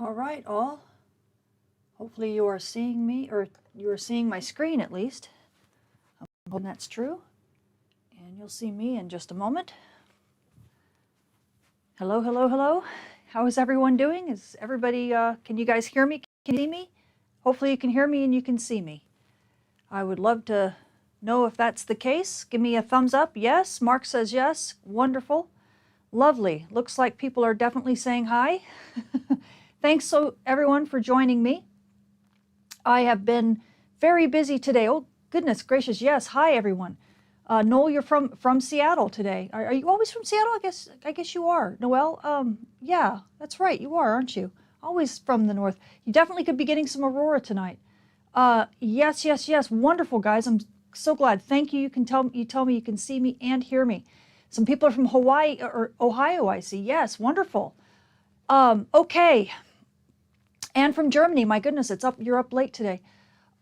All right, all. Hopefully you are seeing me, or you are seeing my screen at least. I'm hoping that's true. And you'll see me in just a moment. Hello, hello, hello. How is everyone doing? Is everybody, can you guys hear me? Can you see me? Hopefully you can hear me and you can see me. I would love to know if that's the case. Give me a thumbs up. Yes. Mark says yes. Wonderful. Lovely. Looks like people are definitely saying hi. Thanks so everyone for joining me. I have been very busy today. Oh, goodness gracious. Yes. Hi, everyone. Noel, you're from Seattle today. Are you always from Seattle? I guess you are. Noel, yeah, that's right. You are, aren't you? Always from the north. You definitely could be getting some aurora tonight. Yes, yes, yes. Wonderful, guys. I'm so glad. Thank you. You tell me you can see me and hear me. Some people are from Hawaii or Ohio, I see. Yes, wonderful. Okay. And from Germany. My goodness, you're up late today.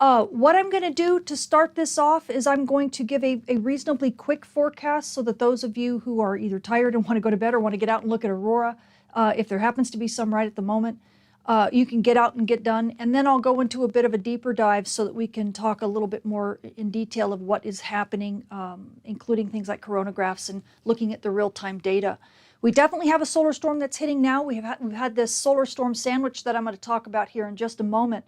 What I'm going to do to start this off is I'm going to give a reasonably quick forecast so that those of you who are either tired and want to go to bed or want to get out and look at aurora, if there happens to be some right at the moment, you can get out and get done. And then I'll go into a bit of a deeper dive so that we can talk a little bit more in detail of what is happening, including things like coronagraphs and looking at the real-time data. We definitely have a solar storm that's hitting now. We've had this solar storm sandwich that I'm going to talk about here in just a moment.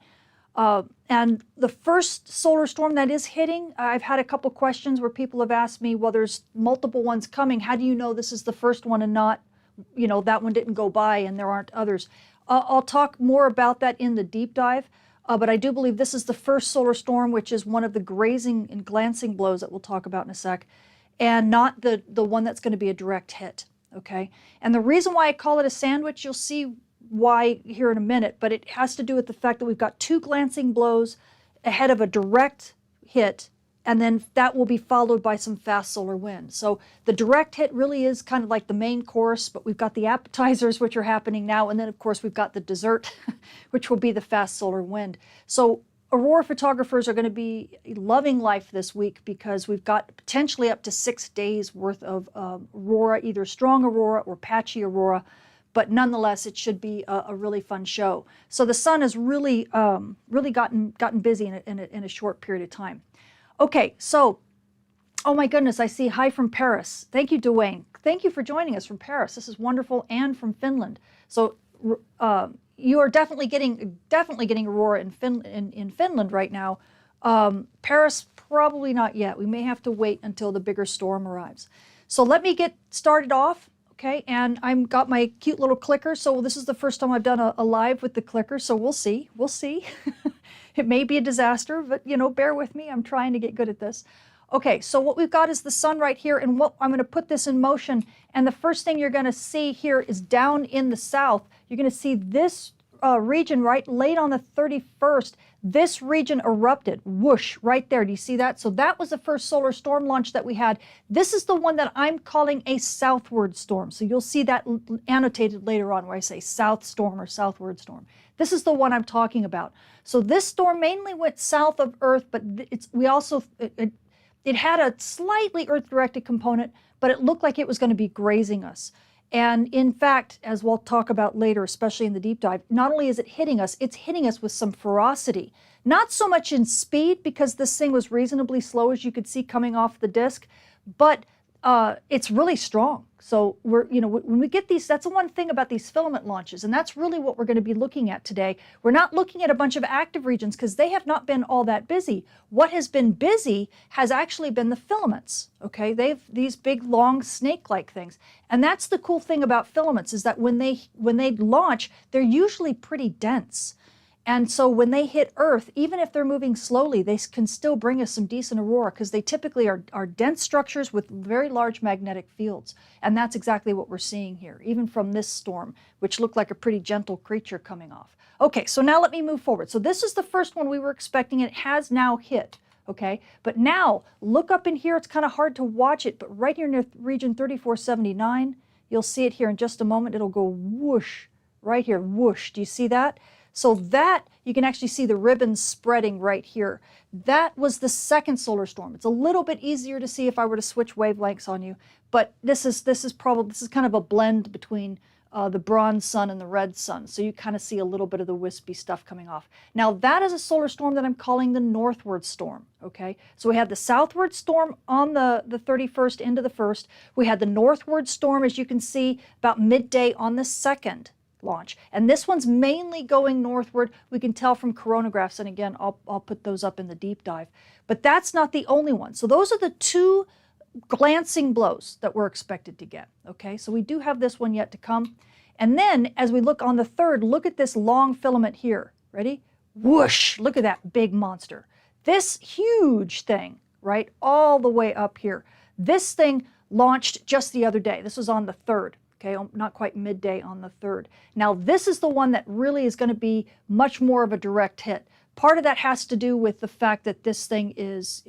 And the first solar storm that is hitting, I've had a couple questions where people have asked me, well, there's multiple ones coming. How do you know this is the first one and not, you know, that one didn't go by and there aren't others? I'll talk more about that in the deep dive, but I do believe this is the first solar storm, which is one of the grazing and glancing blows that we'll talk about in a sec, and not the one that's going to be a direct hit, okay? And the reason why I call it a sandwich, you'll see why here in a minute, but it has to do with the fact that we've got two glancing blows ahead of a direct hit, and then that will be followed by some fast solar wind. So the direct hit really is kind of like the main course, but we've got the appetizers, which are happening now, and then of course we've got the dessert, which will be the fast solar wind. So aurora photographers are going to be loving life this week because we've got potentially up to 6 days worth of aurora, either strong aurora or patchy aurora. But nonetheless, it should be a really fun show. So the sun has really gotten busy in a short period of time. Okay, so, oh my goodness, I see hi from Paris. Thank you, Dwayne. Thank you for joining us from Paris. This is wonderful, and from Finland. So you are definitely getting aurora in Finland right now. Paris, probably not yet. We may have to wait until the bigger storm arrives. So let me get started off. Okay, and I've got my cute little clicker. So this is the first time I've done a live with the clicker. So we'll see. We'll see. It may be a disaster, but you know, bear with me. I'm trying to get good at this. Okay, so what we've got is the sun right here, and what I'm going to put this in motion. And the first thing you're going to see here is down in the south. You're going to see this region right late on the 31st. This region erupted, whoosh, right there. Do you see that? So that was the first solar storm launch that we had. This is the one that I'm calling a southward storm. So you'll see that annotated later on where I say south storm or southward storm. This is the one I'm talking about. So this storm mainly went south of Earth, but it had a slightly Earth-directed component, but it looked like it was going to be grazing us. And in fact, as we'll talk about later, especially in the deep dive, not only is it hitting us, it's hitting us with some ferocity. Not so much in speed, because this thing was reasonably slow, as you could see coming off the disk, but it's really strong. So when we get these, that's the one thing about these filament launches, and that's really what we're going to be looking at today. We're not looking at a bunch of active regions because they have not been all that busy. What has been busy has actually been the filaments. Okay, they've these big, long, snake-like things, and that's the cool thing about filaments is that when they launch, they're usually pretty dense. And so when they hit Earth, even if they're moving slowly, they can still bring us some decent aurora because they typically are dense structures with very large magnetic fields. And that's exactly what we're seeing here, even from this storm, which looked like a pretty gentle creature coming off. Okay, so now let me move forward. So this is the first one we were expecting. It has now hit, okay? But now, look up in here. It's kind of hard to watch it, but right here near region 3479, you'll see it here in just a moment. It'll go whoosh, right here, whoosh. Do you see that? So that, you can actually see the ribbons spreading right here. That was the second solar storm. It's a little bit easier to see if I were to switch wavelengths on you, but this is kind of a blend between the bronze sun and the red sun. So you kind of see a little bit of the wispy stuff coming off. Now that is a solar storm that I'm calling the northward storm, okay? So we had the southward storm on the 31st into the 1st. We had the northward storm, as you can see, about midday on the 2nd launch. And this one's mainly going northward. We can tell from coronagraphs, and again, I'll put those up in the deep dive. But that's not the only one. So those are the two glancing blows that we're expected to get, okay? So we do have this one yet to come. And then as we look on the 3rd, look at this long filament here. Ready? Whoosh! Look at that big monster. This huge thing, right, all the way up here. This thing launched just the other day. This was on the 3rd, okay, not quite midday on the 3rd. Now this is the one that really is going to be much more of a direct hit. Part of that has to do with the fact that this thing is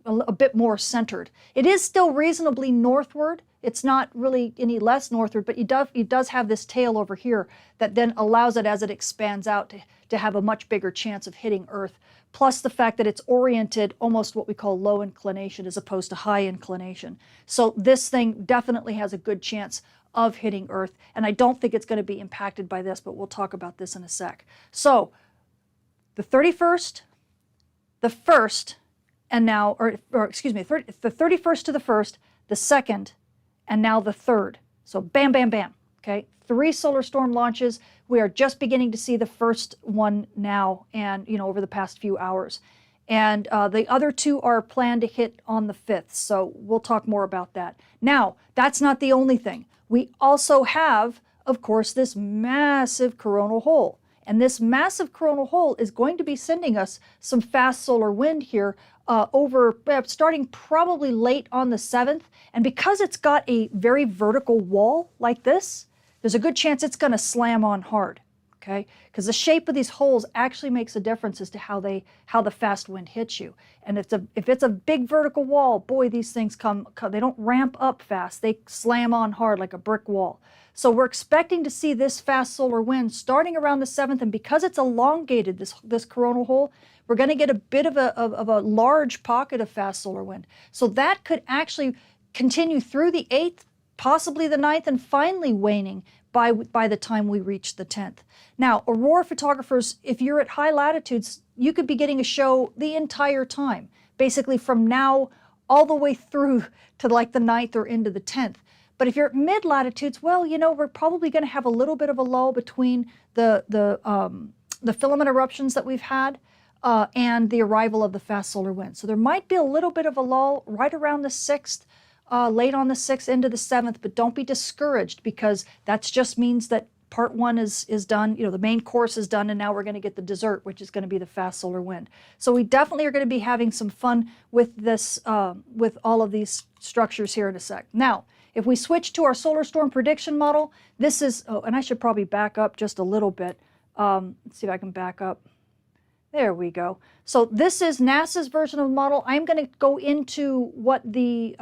a bit more centered. It is still reasonably northward. It's not really any less northward, but it does have this tail over here that then allows it, as it expands out, to have a much bigger chance of hitting Earth. Plus the fact that it's oriented almost what we call low inclination as opposed to high inclination. So this thing definitely has a good chance of hitting Earth, and I don't think it's going to be impacted by this, but we'll talk about this in a sec. So the 31st, the 1st, and now, or excuse me, the 31st to the 1st, the 2nd, and now the 3rd. So bam, bam, bam, okay? 3 solar storm launches. We are just beginning to see the first one now, and over the past few hours. And the other 2 are planned to hit on the 5th, so we'll talk more about that. Now, that's not the only thing. We also have, of course, this massive coronal hole. And this massive coronal hole is going to be sending us some fast solar wind here starting probably late on the 7th. And because it's got a very vertical wall like this, there's a good chance it's going to slam on hard, okay? Because the shape of these holes actually makes a difference as to how the fast wind hits you. And if it's a big vertical wall, boy, these things they don't ramp up fast. They slam on hard like a brick wall. So we're expecting to see this fast solar wind starting around the 7th, and because it's elongated, this coronal hole, we're going to get a bit of a large pocket of fast solar wind. So that could actually continue through the 8th, possibly the 9th, and finally waning by the time we reach the 10th. Now, aurora photographers, if you're at high latitudes, you could be getting a show the entire time, basically from now all the way through to like the 9th or into the 10th. But if you're at mid latitudes, well, we're probably going to have a little bit of a lull between the filament eruptions that we've had and the arrival of the fast solar wind. So there might be a little bit of a lull right around the 6th, late on the 6th into the 7th, but don't be discouraged, because that just means that part 1 is done, the main course is done, and now we're going to get the dessert, which is going to be the fast solar wind. So we definitely are going to be having some fun with this, with all of these structures here in a sec. Now, if we switch to our solar storm prediction model, this is, and I should probably back up just a little bit. Let's see if I can back up. There we go. So this is NASA's version of the model. I'm going to go into what the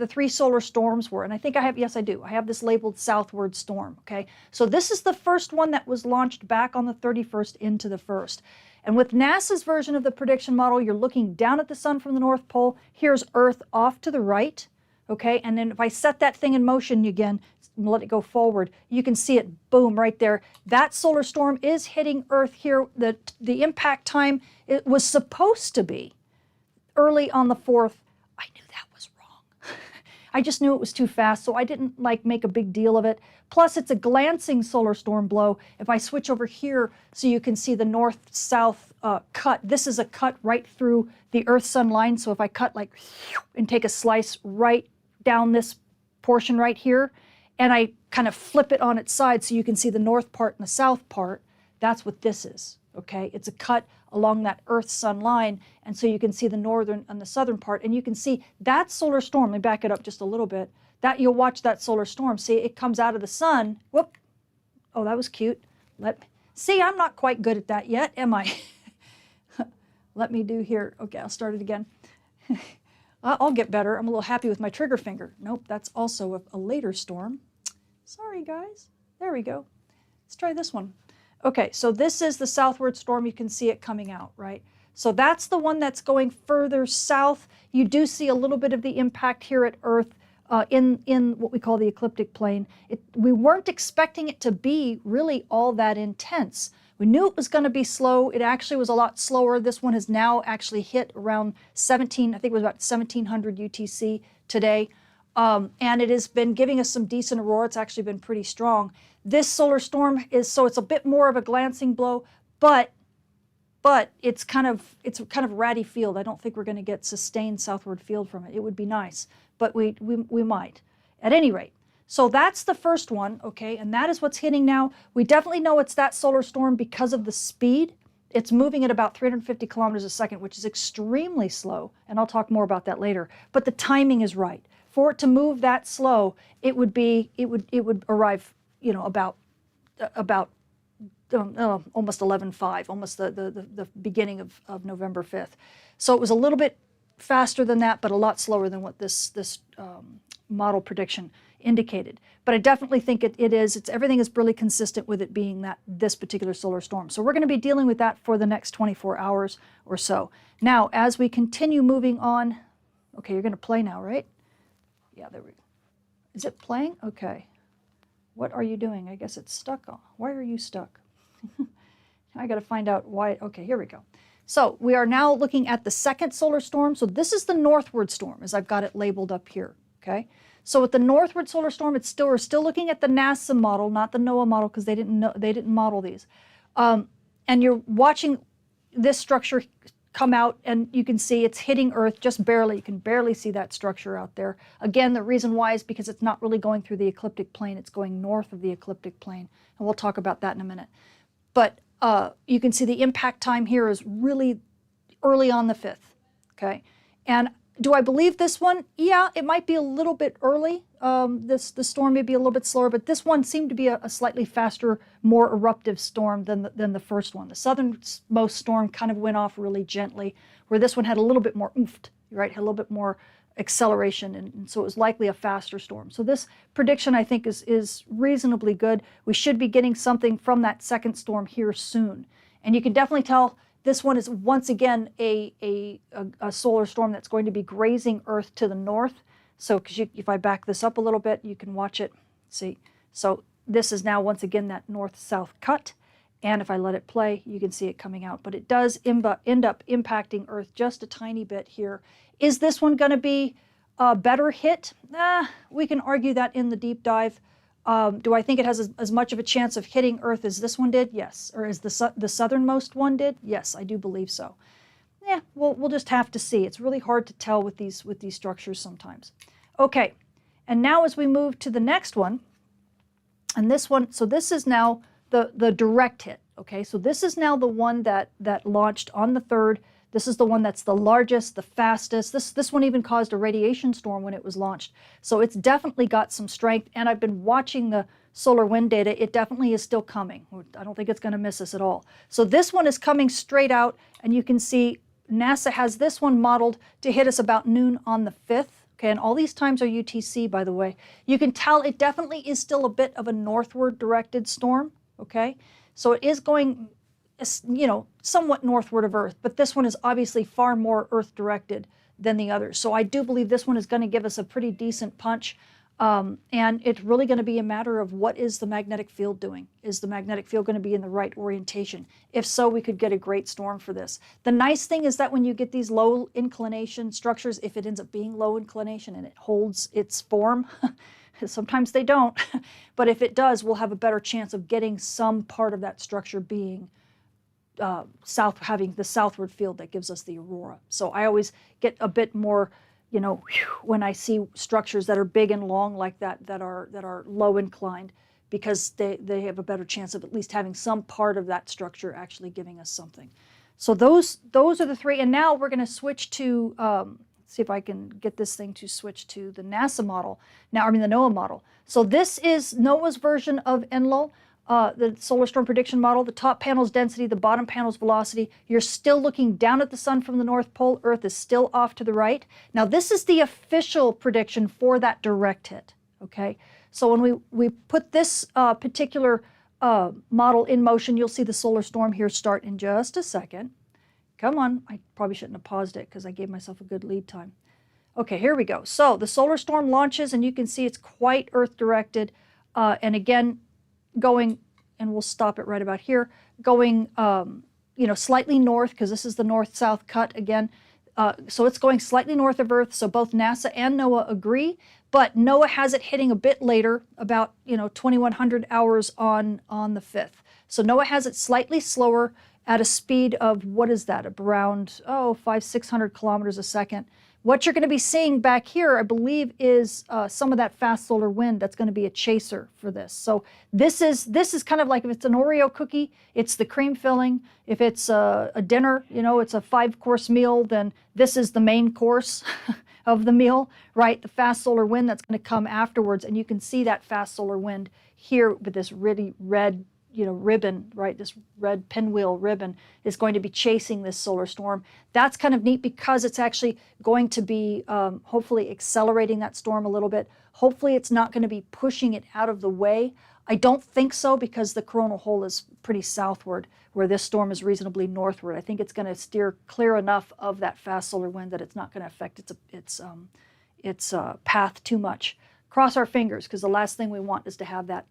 3 solar storms were. And I think I have, yes, I do. I have this labeled southward storm, okay? So this is the first one that was launched back on the 31st into the 1st. And with NASA's version of the prediction model, you're looking down at the sun from the North Pole. Here's Earth off to the right. Okay, and then if I set that thing in motion again, let it go forward, you can see it, boom, right there. That solar storm is hitting Earth here. The impact time, it was supposed to be early on the 4th. I knew that was wrong. I just knew it was too fast, so I didn't make a big deal of it. Plus, it's a glancing solar storm blow. If I switch over here so you can see the north-south cut, this is a cut right through the Earth-Sun line. So if I cut and take a slice right down this portion right here, and I kind of flip it on its side so you can see the north part and the south part, that's what this is, okay? It's a cut along that Earth-Sun line, and so you can see the northern and the southern part, and you can see that solar storm. Let me back it up just a little bit. You'll watch that solar storm. See, it comes out of the sun. Whoop. Oh, that was cute. See, I'm not quite good at that yet, am I? Let me do here. Okay, I'll start it again. I'll get better. I'm a little happy with my trigger finger. Nope, that's also a later storm. Sorry, guys. There we go. Let's try this one. Okay, so this is the southward storm. You can see it coming out, right? So that's the one that's going further south. You do see a little bit of the impact here at Earth in what we call the ecliptic plane. We weren't expecting it to be really all that intense. We knew it was going to be slow. It actually was a lot slower. This one has now actually hit around 17, I think it was about 1700 UTC today. And it has been giving us some decent aurora. It's actually been pretty strong. This solar storm is, so it's a bit more of a glancing blow, but it's kind of ratty field. I don't think we're going to get sustained southward field from it. It would be nice, but we might. At any rate, so that's the first one, okay, and that is what's hitting now. We definitely know it's that solar storm because of the speed. It's moving at about 350 kilometers a second, which is extremely slow, and I'll talk more about that later. But the timing is right. For it to move that slow, it would arrive, you know, about almost 11/5, almost the beginning of November 5th. So it was a little bit faster than that, but a lot slower than what this model prediction indicated. But I definitely think everything is really consistent with it being this particular solar storm. So we're going to be dealing with that for the next 24 hours or so. Now, as we continue moving on, okay, you're going to play now, right? Yeah, there we go. Is it playing? Okay. What are you doing? I guess it's stuck on. Why are you stuck? I got to find out why. Okay, here we go. So we are now looking at the second solar storm. So this is the northward storm, as I've got it labeled up here. Okay. So with the northward solar storm, we're still looking at the NASA model, not the NOAA model, because they didn't model these. And you're watching this structure come out, and you can see it's hitting Earth just barely. You can barely see that structure out there. Again, the reason why is because it's not really going through the ecliptic plane. It's going north of the ecliptic plane, and we'll talk about that in a minute. But you can see the impact time here is really early on the 5th, okay? And do I believe this one? Yeah, it might be a little bit early. The storm may be a little bit slower, but this one seemed to be a slightly faster, more eruptive storm than the first one. The southernmost storm kind of went off really gently, where this one had a little bit more oomph, right? Had a little bit more acceleration, and so it was likely a faster storm. So this prediction, I think, is reasonably good. We should be getting something from that second storm here soon. And you can definitely tell this one is once again a solar storm that's going to be grazing Earth to the north. So if I back this up a little bit, you can watch it. See, so this is now once again that north-south cut. And if I let it play, you can see it coming out. But it does end up impacting Earth just a tiny bit here. Is this one going to be a better hit? We can argue that in the deep dive. Do I think it has as much of a chance of hitting Earth as this one did? Yes. Or as the southernmost one did? Yes, I do believe so. Yeah, we'll just have to see. It's really hard to tell with these structures sometimes. Okay, and now as we move to the next one, and this one, so this is now the direct hit. Okay, so this is now the one that launched on the 3rd. This is the one that's the largest, the fastest. This one even caused a radiation storm when it was launched. So it's definitely got some strength, and I've been watching the solar wind data. It definitely is still coming. I don't think it's going to miss us at all. So this one is coming straight out, and you can see NASA has this one modeled to hit us about noon on the 5th. Okay, and all these times are UTC, by the way. You can tell it definitely is still a bit of a northward directed storm. Okay, so it is going, you know, somewhat northward of Earth, but this one is obviously far more Earth directed than the others. So I do believe this one is going to give us a pretty decent punch. And it's really going to be a matter of what is the magnetic field doing? Is the magnetic field going to be in the right orientation? If so, we could get a great storm for this. The nice thing is that when you get these low inclination structures, if it ends up being low inclination and it holds its form, sometimes they don't, but if it does, we'll have a better chance of getting some part of that structure being having the southward field that gives us the aurora. So I always get a bit more, you know, when I see structures that are big and long like that are low inclined, because they have a better chance of at least having some part of that structure actually giving us something. So those are the three. And now we're going to switch to, see if I can get this thing to switch to the NASA model. Now, I mean the NOAA model. So this is NOAA's version of Enlil. The solar storm prediction model. The top panel's density, the bottom panel's velocity. You're still looking down at the sun from the North Pole. Earth is still off to the right. Now this is the official prediction for that direct hit, okay? So when we put this particular model in motion, you'll see the solar storm here start in just a second. Come on, I probably shouldn't have paused it because I gave myself a good lead time. Okay, here we go. So the solar storm launches, and you can see it's quite Earth directed. And again, going, and we'll stop it right about here, going, slightly north, because this is the north-south cut again. So it's going slightly north of Earth. So both NASA and NOAA agree, but NOAA has it hitting a bit later, about 2100 hours on the 5th. So NOAA has it slightly slower at a speed of, what is that, around 500-600 kilometers a second. What you're going to be seeing back here, I believe, is some of that fast solar wind that's going to be a chaser for this. So this is kind of like, if it's an Oreo cookie, it's the cream filling. If it's a dinner, it's a 5-course meal, then this is the main course of the meal, right? The fast solar wind that's going to come afterwards, and you can see that fast solar wind here with this really red ribbon, right? This red pinwheel ribbon is going to be chasing this solar storm. That's kind of neat because it's actually going to be hopefully accelerating that storm a little bit. Hopefully it's not going to be pushing it out of the way. I don't think so, because the coronal hole is pretty southward, where this storm is reasonably northward. I think it's going to steer clear enough of that fast solar wind that it's not going to affect its path too much. Cross our fingers, because the last thing we want is to have that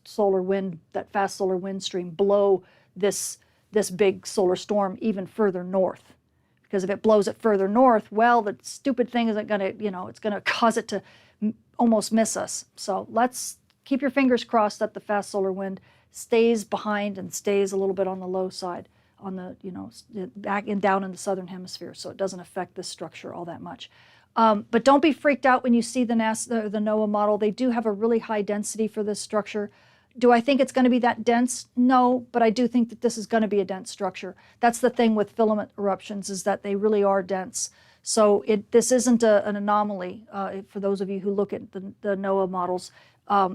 solar wind, that fast solar wind stream, blow this big solar storm even further north. Because if it blows it further north, well, the stupid thing isn't going to, it's going to cause it to almost miss us. So let's keep your fingers crossed that the fast solar wind stays behind and stays a little bit on the low side, on the, back and down in the southern hemisphere, so it doesn't affect this structure all that much. But don't be freaked out when you see the NOAA model. They do have a really high density for this structure. Do I think it's going to be that dense? No, but I do think that this is going to be a dense structure. That's the thing with filament eruptions, is that they really are dense. So this isn't an anomaly. For those of you who look at the NOAA models,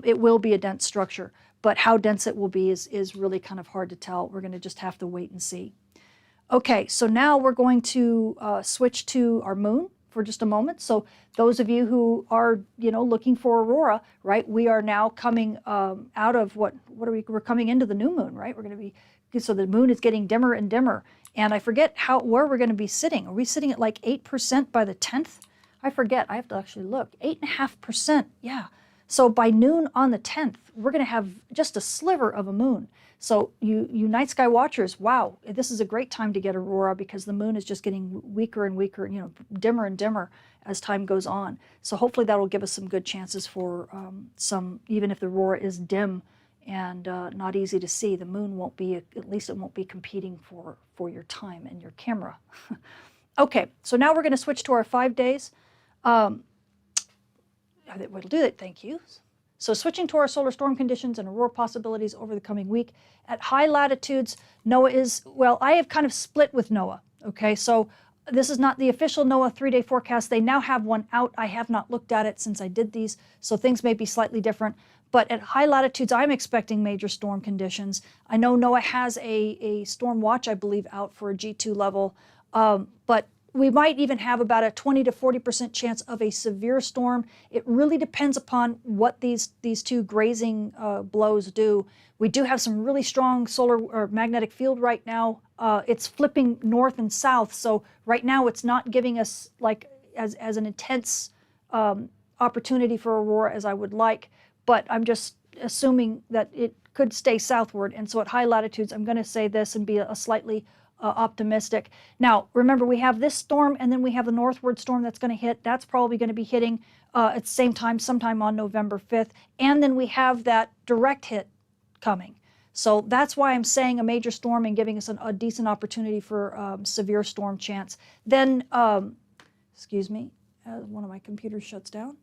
it will be a dense structure. But how dense it will be is really kind of hard to tell. We're going to just have to wait and see. Okay, so now we're going to switch to our moon for just a moment. So those of you who are, looking for aurora, right? We are now coming out of we're coming into the new moon, right? We're going to be, so the moon is getting dimmer and dimmer. And I forget where we're going to be sitting. Are we sitting at like 8% by the 10th? I forget. I have to actually look. 8.5%. Yeah. So by noon on the 10th, we're going to have just a sliver of a moon. So you night sky watchers, wow, this is a great time to get aurora, because the moon is just getting weaker and weaker, dimmer and dimmer as time goes on. So hopefully that will give us some good chances for even if the aurora is dim and not easy to see, the moon won't be, at least it won't be competing for your time and your camera. Okay, so now we're going to switch to our 5 days. We'll do that, thank you. So switching to our solar storm conditions and aurora possibilities over the coming week. At high latitudes, NOAA is, well, I have kind of split with NOAA, okay? So this is not the official NOAA 3-day forecast. They now have one out. I have not looked at it since I did these, so things may be slightly different. But at high latitudes, I'm expecting major storm conditions. I know NOAA has a storm watch, I believe, out for a G2 level, but we might even have about a 20 to 40% chance of a severe storm. It really depends upon what these two grazing blows do. We do have some really strong solar or magnetic field right now. It's flipping north and south, so right now it's not giving us like as an intense opportunity for aurora as I would like, but I'm just assuming that it could stay southward. And so at high latitudes, I'm going to say this and be a slightly optimistic. Now, remember, we have this storm, and then we have the northward storm that's going to hit. That's probably going to be hitting at the same time, sometime on November 5th. And then we have that direct hit coming. So that's why I'm saying a major storm and giving us a decent opportunity for severe storm chance. Then, excuse me, one of my computers shuts down.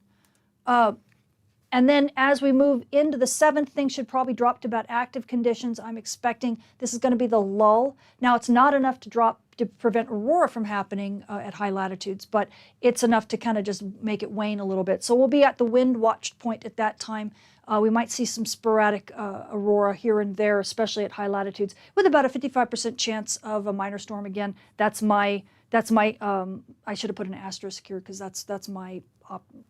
And then as we move into the 7th, things should probably drop to about active conditions. I'm expecting this is going to be the lull. Now, it's not enough to prevent aurora from happening at high latitudes, but it's enough to kind of just make it wane a little bit. So we'll be at the wind watch point at that time. We might see some sporadic aurora here and there, especially at high latitudes, with about a 55% chance of a minor storm again. That's my I should have put an asterisk here because that's my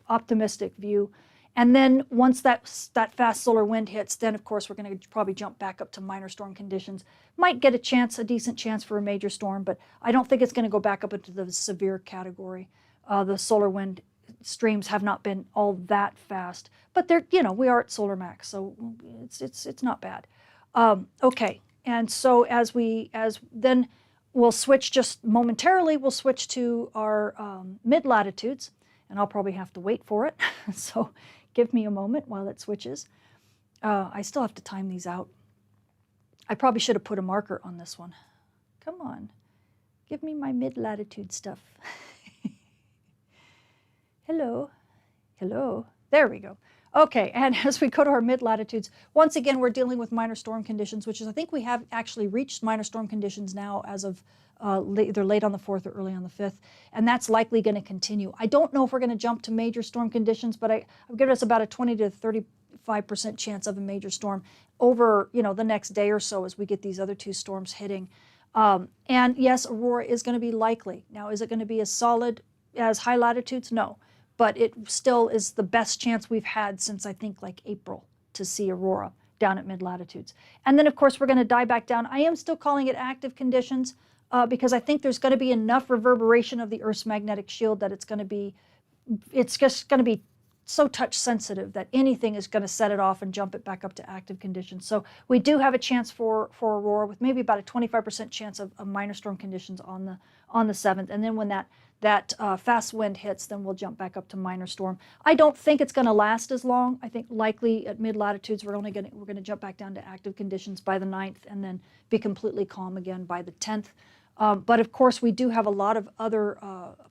optimistic view. And then once that fast solar wind hits, then of course we're going to probably jump back up to minor storm conditions. Might get a decent chance for a major storm, but I don't think it's going to go back up into the severe category. The solar wind streams have not been all that fast, but they're, we are at solar max, so it's not bad. Okay, and so as then we'll switch just momentarily. We'll switch to our mid latitudes, and I'll probably have to wait for it. So give me a moment while it switches. I still have to time these out. I probably should have put a marker on this one. Come on, give me my mid latitude stuff. Hello, hello, there we go. Okay, and as we go to our mid-latitudes, once again, we're dealing with minor storm conditions, which is, I think we have actually reached minor storm conditions now as of either late on the 4th or early on the 5th, and that's likely going to continue. I don't know if we're going to jump to major storm conditions, but I've given us about a 20 to 35% chance of a major storm over, the next day or so as we get these other two storms hitting. And yes, aurora is going to be likely. Now, is it going to be as solid as high latitudes? No. But it still is the best chance we've had since, I think, like April to see aurora down at mid-latitudes. And then, of course, we're going to die back down. I am still calling it active conditions because I think there's going to be enough reverberation of the Earth's magnetic shield that it's just going to be so touch sensitive that anything is going to set it off and jump it back up to active conditions. So we do have a chance for aurora with maybe about a 25% chance of minor storm conditions on the 7th. And then when that fast wind hits, then we'll jump back up to minor storm. I don't think it's going to last as long. I think likely at mid latitudes we're going to jump back down to active conditions by the 9th and then be completely calm again by the 10th. But of course we do have a lot of other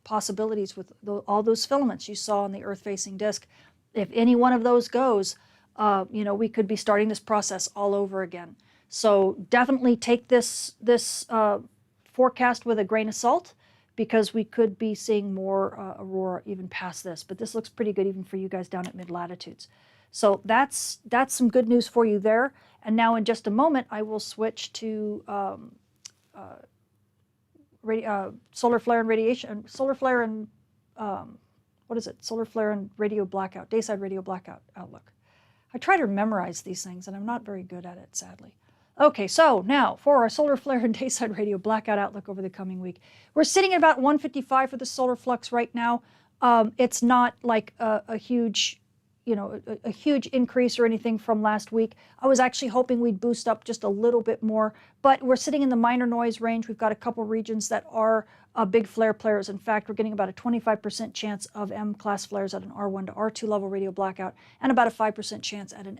possibilities with all those filaments you saw on the Earth-facing disk. If any one of those goes, we could be starting this process all over again. So definitely take this forecast with a grain of salt, because we could be seeing more aurora even past this. But this looks pretty good even for you guys down at mid-latitudes. So that's some good news for you there. And now in just a moment, I will switch to solar flare and radiation, solar flare and, solar flare and radio blackout, dayside radio blackout outlook. I try to memorize these things, and I'm not very good at it, sadly. Okay, so now for our solar flare and dayside radio blackout outlook over the coming week. We're sitting at about 155 for the solar flux right now. It's not like a huge, a huge increase or anything from last week. I was actually hoping we'd boost up just a little bit more, but we're sitting in the minor noise range. We've got a couple regions that are big flare players. In fact, we're getting about a 25% chance of M-class flares at an R1 to R2 level radio blackout, and about a 5% chance at an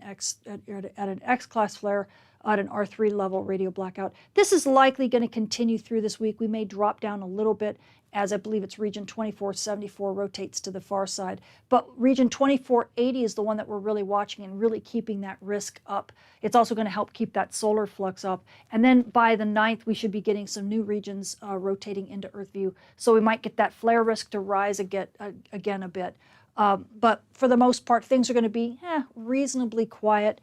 X-class flare at an R3 level radio blackout. This is likely going to continue through this week. We may drop down a little bit as I believe it's region 2474 rotates to the far side. But region 2480 is the one that we're really watching and really keeping that risk up. It's also going to help keep that solar flux up. And then by the 9th, we should be getting some new regions rotating into Earth view. So we might get that flare risk to rise again a bit. But for the most part, things are going to be reasonably quiet,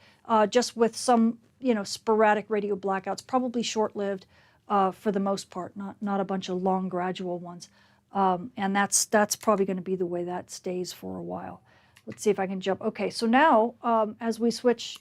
just with some sporadic radio blackouts, probably short-lived for the most part, not a bunch of long gradual ones. And that's probably going to be the way that stays for a while. Let's see if I can jump. Okay, so now as we switch,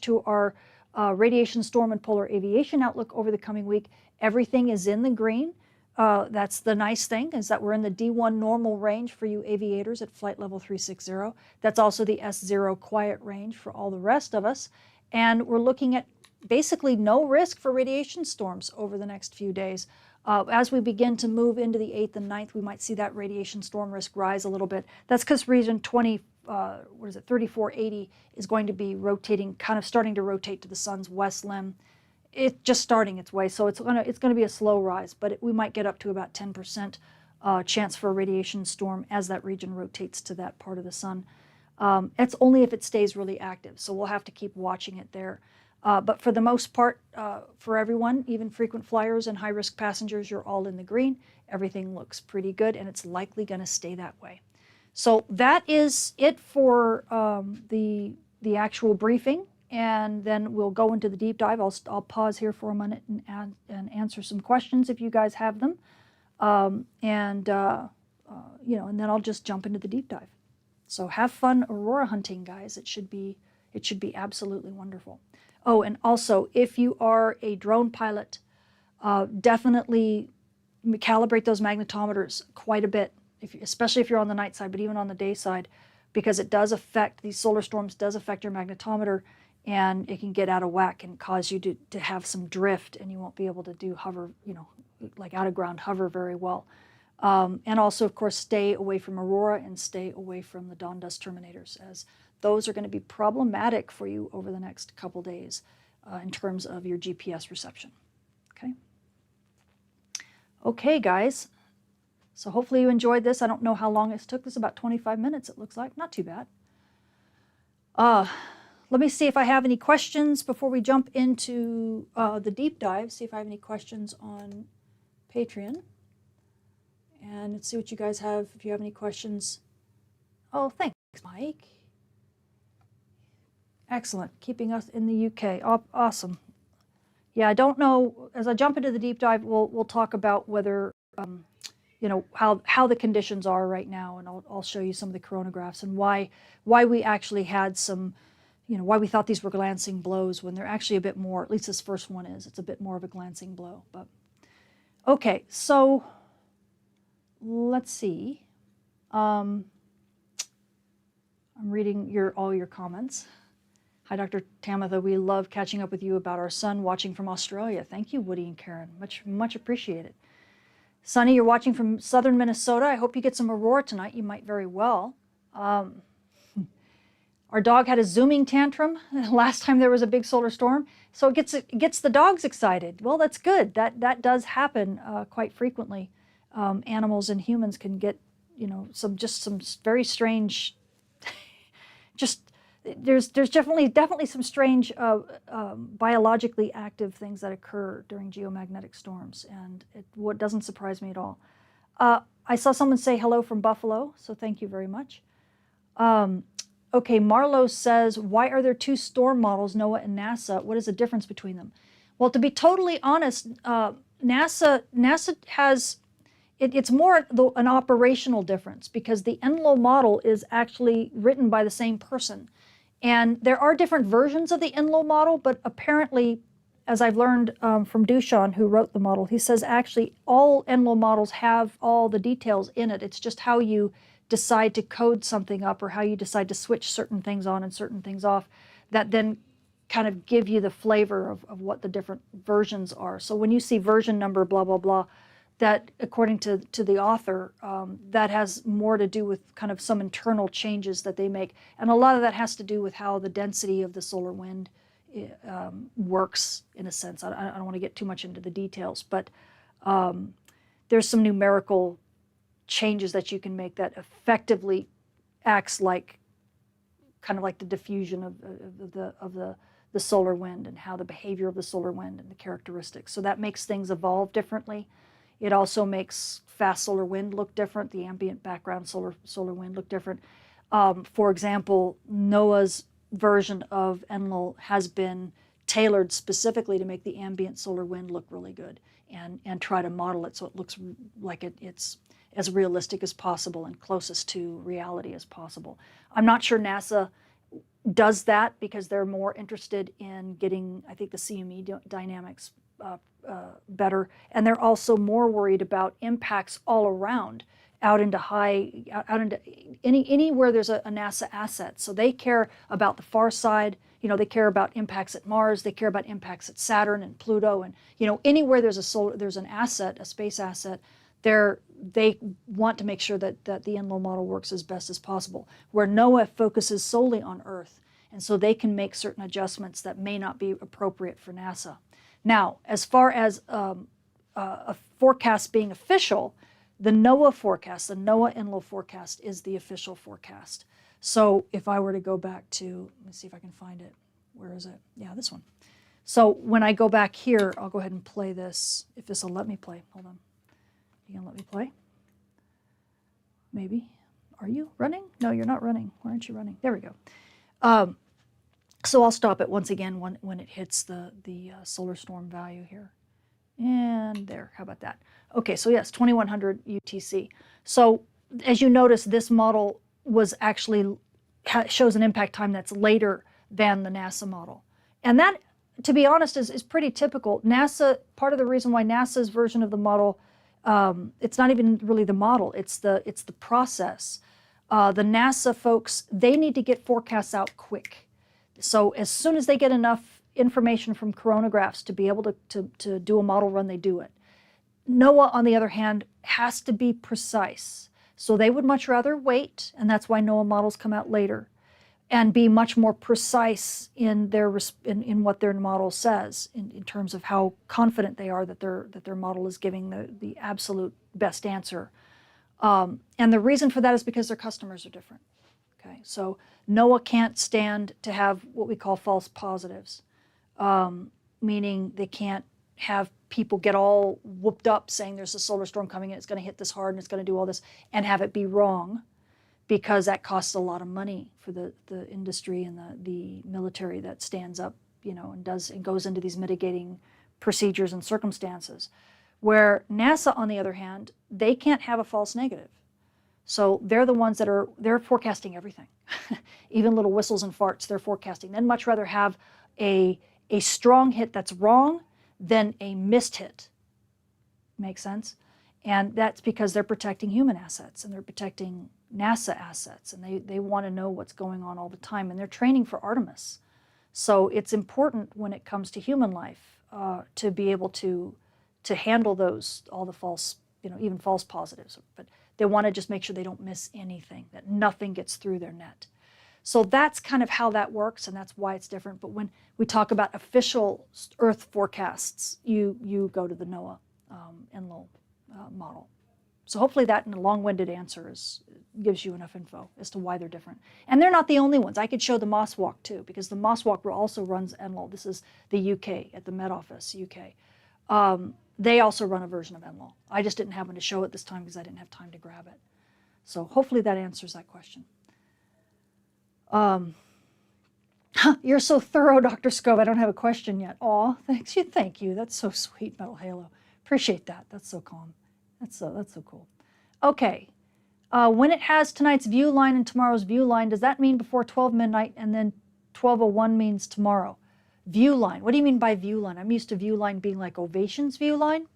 to our radiation storm and polar aviation outlook over the coming week, everything is in the green. That's the nice thing, is that we're in the D1 normal range for you aviators at flight level 360. That's also the S0 quiet range for all the rest of us. And we're looking at basically no risk for radiation storms over the next few days. As we begin to move into the 8th and 9th, we might see that radiation storm risk rise a little bit. That's because region 3480 is going to be rotating, kind of starting to rotate to the sun's west limb. It's just starting its way, so it's gonna be a slow rise, but we might get up to about 10% chance for a radiation storm as that region rotates to that part of the sun. It's only if it stays really active, so we'll have to keep watching it there. But for the most part, for everyone, even frequent flyers and high-risk passengers, you're all in the green. Everything looks pretty good, and it's likely going to stay that way. So that is it for the actual briefing, and then we'll go into the deep dive. I'll pause here for a minute and answer some questions if you guys have them, and then I'll just jump into the deep dive. So have fun aurora hunting, guys. It should be absolutely wonderful. Oh, and also, if you are a drone pilot, definitely calibrate those magnetometers quite a bit, especially if you're on the night side, but even on the day side, because it does affect, these solar storms does affect your magnetometer, and it can get out of whack and cause you to have some drift, and you won't be able to do hover, like out of ground hover very well. And also, of course, stay away from aurora and stay away from the dawn dust terminators, as those are going to be problematic for you over the next couple days in terms of your GPS reception. Okay? Okay, guys. So hopefully you enjoyed this. I don't know how long this took. This is about 25 minutes, it looks like. Not too bad. Let me see if I have any questions before we jump into the deep dive. See if I have any questions on Patreon. And let's see what you guys have, if you have any questions. Oh, thanks, Mike. Excellent. Keeping us in the UK. Awesome. Yeah, I don't know. As I jump into the deep dive, we'll talk about whether, how the conditions are right now, and I'll show you some of the coronagraphs and why we actually had some, why we thought these were glancing blows when they're actually a bit more, at least this first one is. It's a bit more of a glancing blow. But okay, so let's see. I'm reading all your comments. Hi, Dr. Tamitha. We love catching up with you about our son watching from Australia. Thank you, Woody and Karen. Much appreciated. Sonny, you're watching from southern Minnesota. I hope you get some aurora tonight. You might very well. Our dog had a zooming tantrum last time there was a big solar storm, so it gets the dogs excited. Well, that's good. That does happen quite frequently. Animals and humans can get, some very strange, there's definitely some strange biologically active things that occur during geomagnetic storms, and what doesn't surprise me at all. I saw someone say hello from Buffalo, so thank you very much. Okay, Marlo says, why are there two storm models, NOAA and NASA? What is the difference between them? Well, to be totally honest, NASA has, it's more an operational difference, because the NLO model is actually written by the same person. And there are different versions of the NLO model, but apparently, as I've learned from Dushan, who wrote the model, he says actually all NLO models have all the details in it. It's just how you decide to code something up, or how you decide to switch certain things on and certain things off, that then kind of give you the flavor of what the different versions are. So when you see version number blah, blah, blah, that according to the author, that has more to do with kind of some internal changes that they make. And a lot of that has to do with how the density of the solar wind works, in a sense. I don't want to get too much into the details, but there's some numerical changes that you can make that effectively acts like kind of like the diffusion of the solar wind, and how the behavior of the solar wind and the characteristics. So that makes things evolve differently. It also makes fast solar wind look different, the ambient background solar wind look different. For example, NOAA's version of NLO has been tailored specifically to make the ambient solar wind look really good, and try to model it so it looks like it's as realistic as possible and closest to reality as possible. I'm not sure NASA does that, because they're more interested in getting, I think, the CME dynamics better, and they're also more worried about impacts all around, out into anywhere there's a NASA asset. So they care about the far side. They care about impacts at Mars. They care about impacts at Saturn and Pluto, and anywhere there's an asset, a space asset, they want to make sure that the NLO model works as best as possible. Where NOAA focuses solely on Earth, and so they can make certain adjustments that may not be appropriate for NASA. Now, as far as a forecast being official, the NOAA forecast, the NOAA NLO forecast, is the official forecast. So if I were to go back to, let me see if I can find it. Where is it? Yeah, this one. So when I go back here, I'll go ahead and play this, if this will let me play. Hold on. You gonna let me play? Maybe. Are you running? No, you're not running. Why aren't you running? There we go. So I'll stop it once again when it hits the solar storm value here. And there, how about that? Okay, so yes, 2100 UTC. So as you notice, this model was actually shows an impact time that's later than the NASA model. And that, to be honest, is pretty typical. NASA, part of the reason why NASA's version of the model It's not even really the model, it's the process. The NASA folks, they need to get forecasts out quick. So as soon as they get enough information from coronagraphs to be able to do a model run, they do it. NOAA, on the other hand, has to be precise. So they would much rather wait, and that's why NOAA models come out later, and be much more precise in in what their model says, in terms of how confident they are that their model is giving the absolute best answer. And the reason for that is because their customers are different. Okay, so NOAA can't stand to have what we call false positives, meaning they can't have people get all whooped up saying there's a solar storm coming and it's going to hit this hard and it's going to do all this, and have it be wrong, because that costs a lot of money for the industry and the military that stands up, and goes into these mitigating procedures and circumstances. Where NASA, on the other hand, they can't have a false negative. So they're the ones they're forecasting everything. Even little whistles and farts, they're forecasting. They'd much rather have a strong hit that's wrong than a missed hit. Makes sense? And that's because they're protecting human assets and they're protecting NASA assets, and they want to know what's going on all the time, and they're training for Artemis. So it's important when it comes to human life to be able to handle all the false, even false positives. But they want to just make sure they don't miss anything, that nothing gets through their net. So that's kind of how that works, and that's why it's different. But when we talk about official Earth forecasts, you go to the NOAA NLO model. So hopefully that, in a long-winded answer, gives you enough info as to why they're different. And they're not the only ones. I could show the MOSWalk too, because the MOSWalk also runs NLO. This is the UK, at the Met Office, UK. They also run a version of NLO. I just didn't happen to show it this time because I didn't have time to grab it. So hopefully that answers that question. You're so thorough, Dr. Scove. I don't have a question yet. Aw, thanks you. Thank you. That's so sweet, Metal Halo. Appreciate that. That's so calm. That's so cool. Okay. When it has tonight's view line and tomorrow's view line, does that mean before 12 midnight and then 12:01 means tomorrow? View line. What do you mean by view line? I'm used to view line being like Ovation's view line.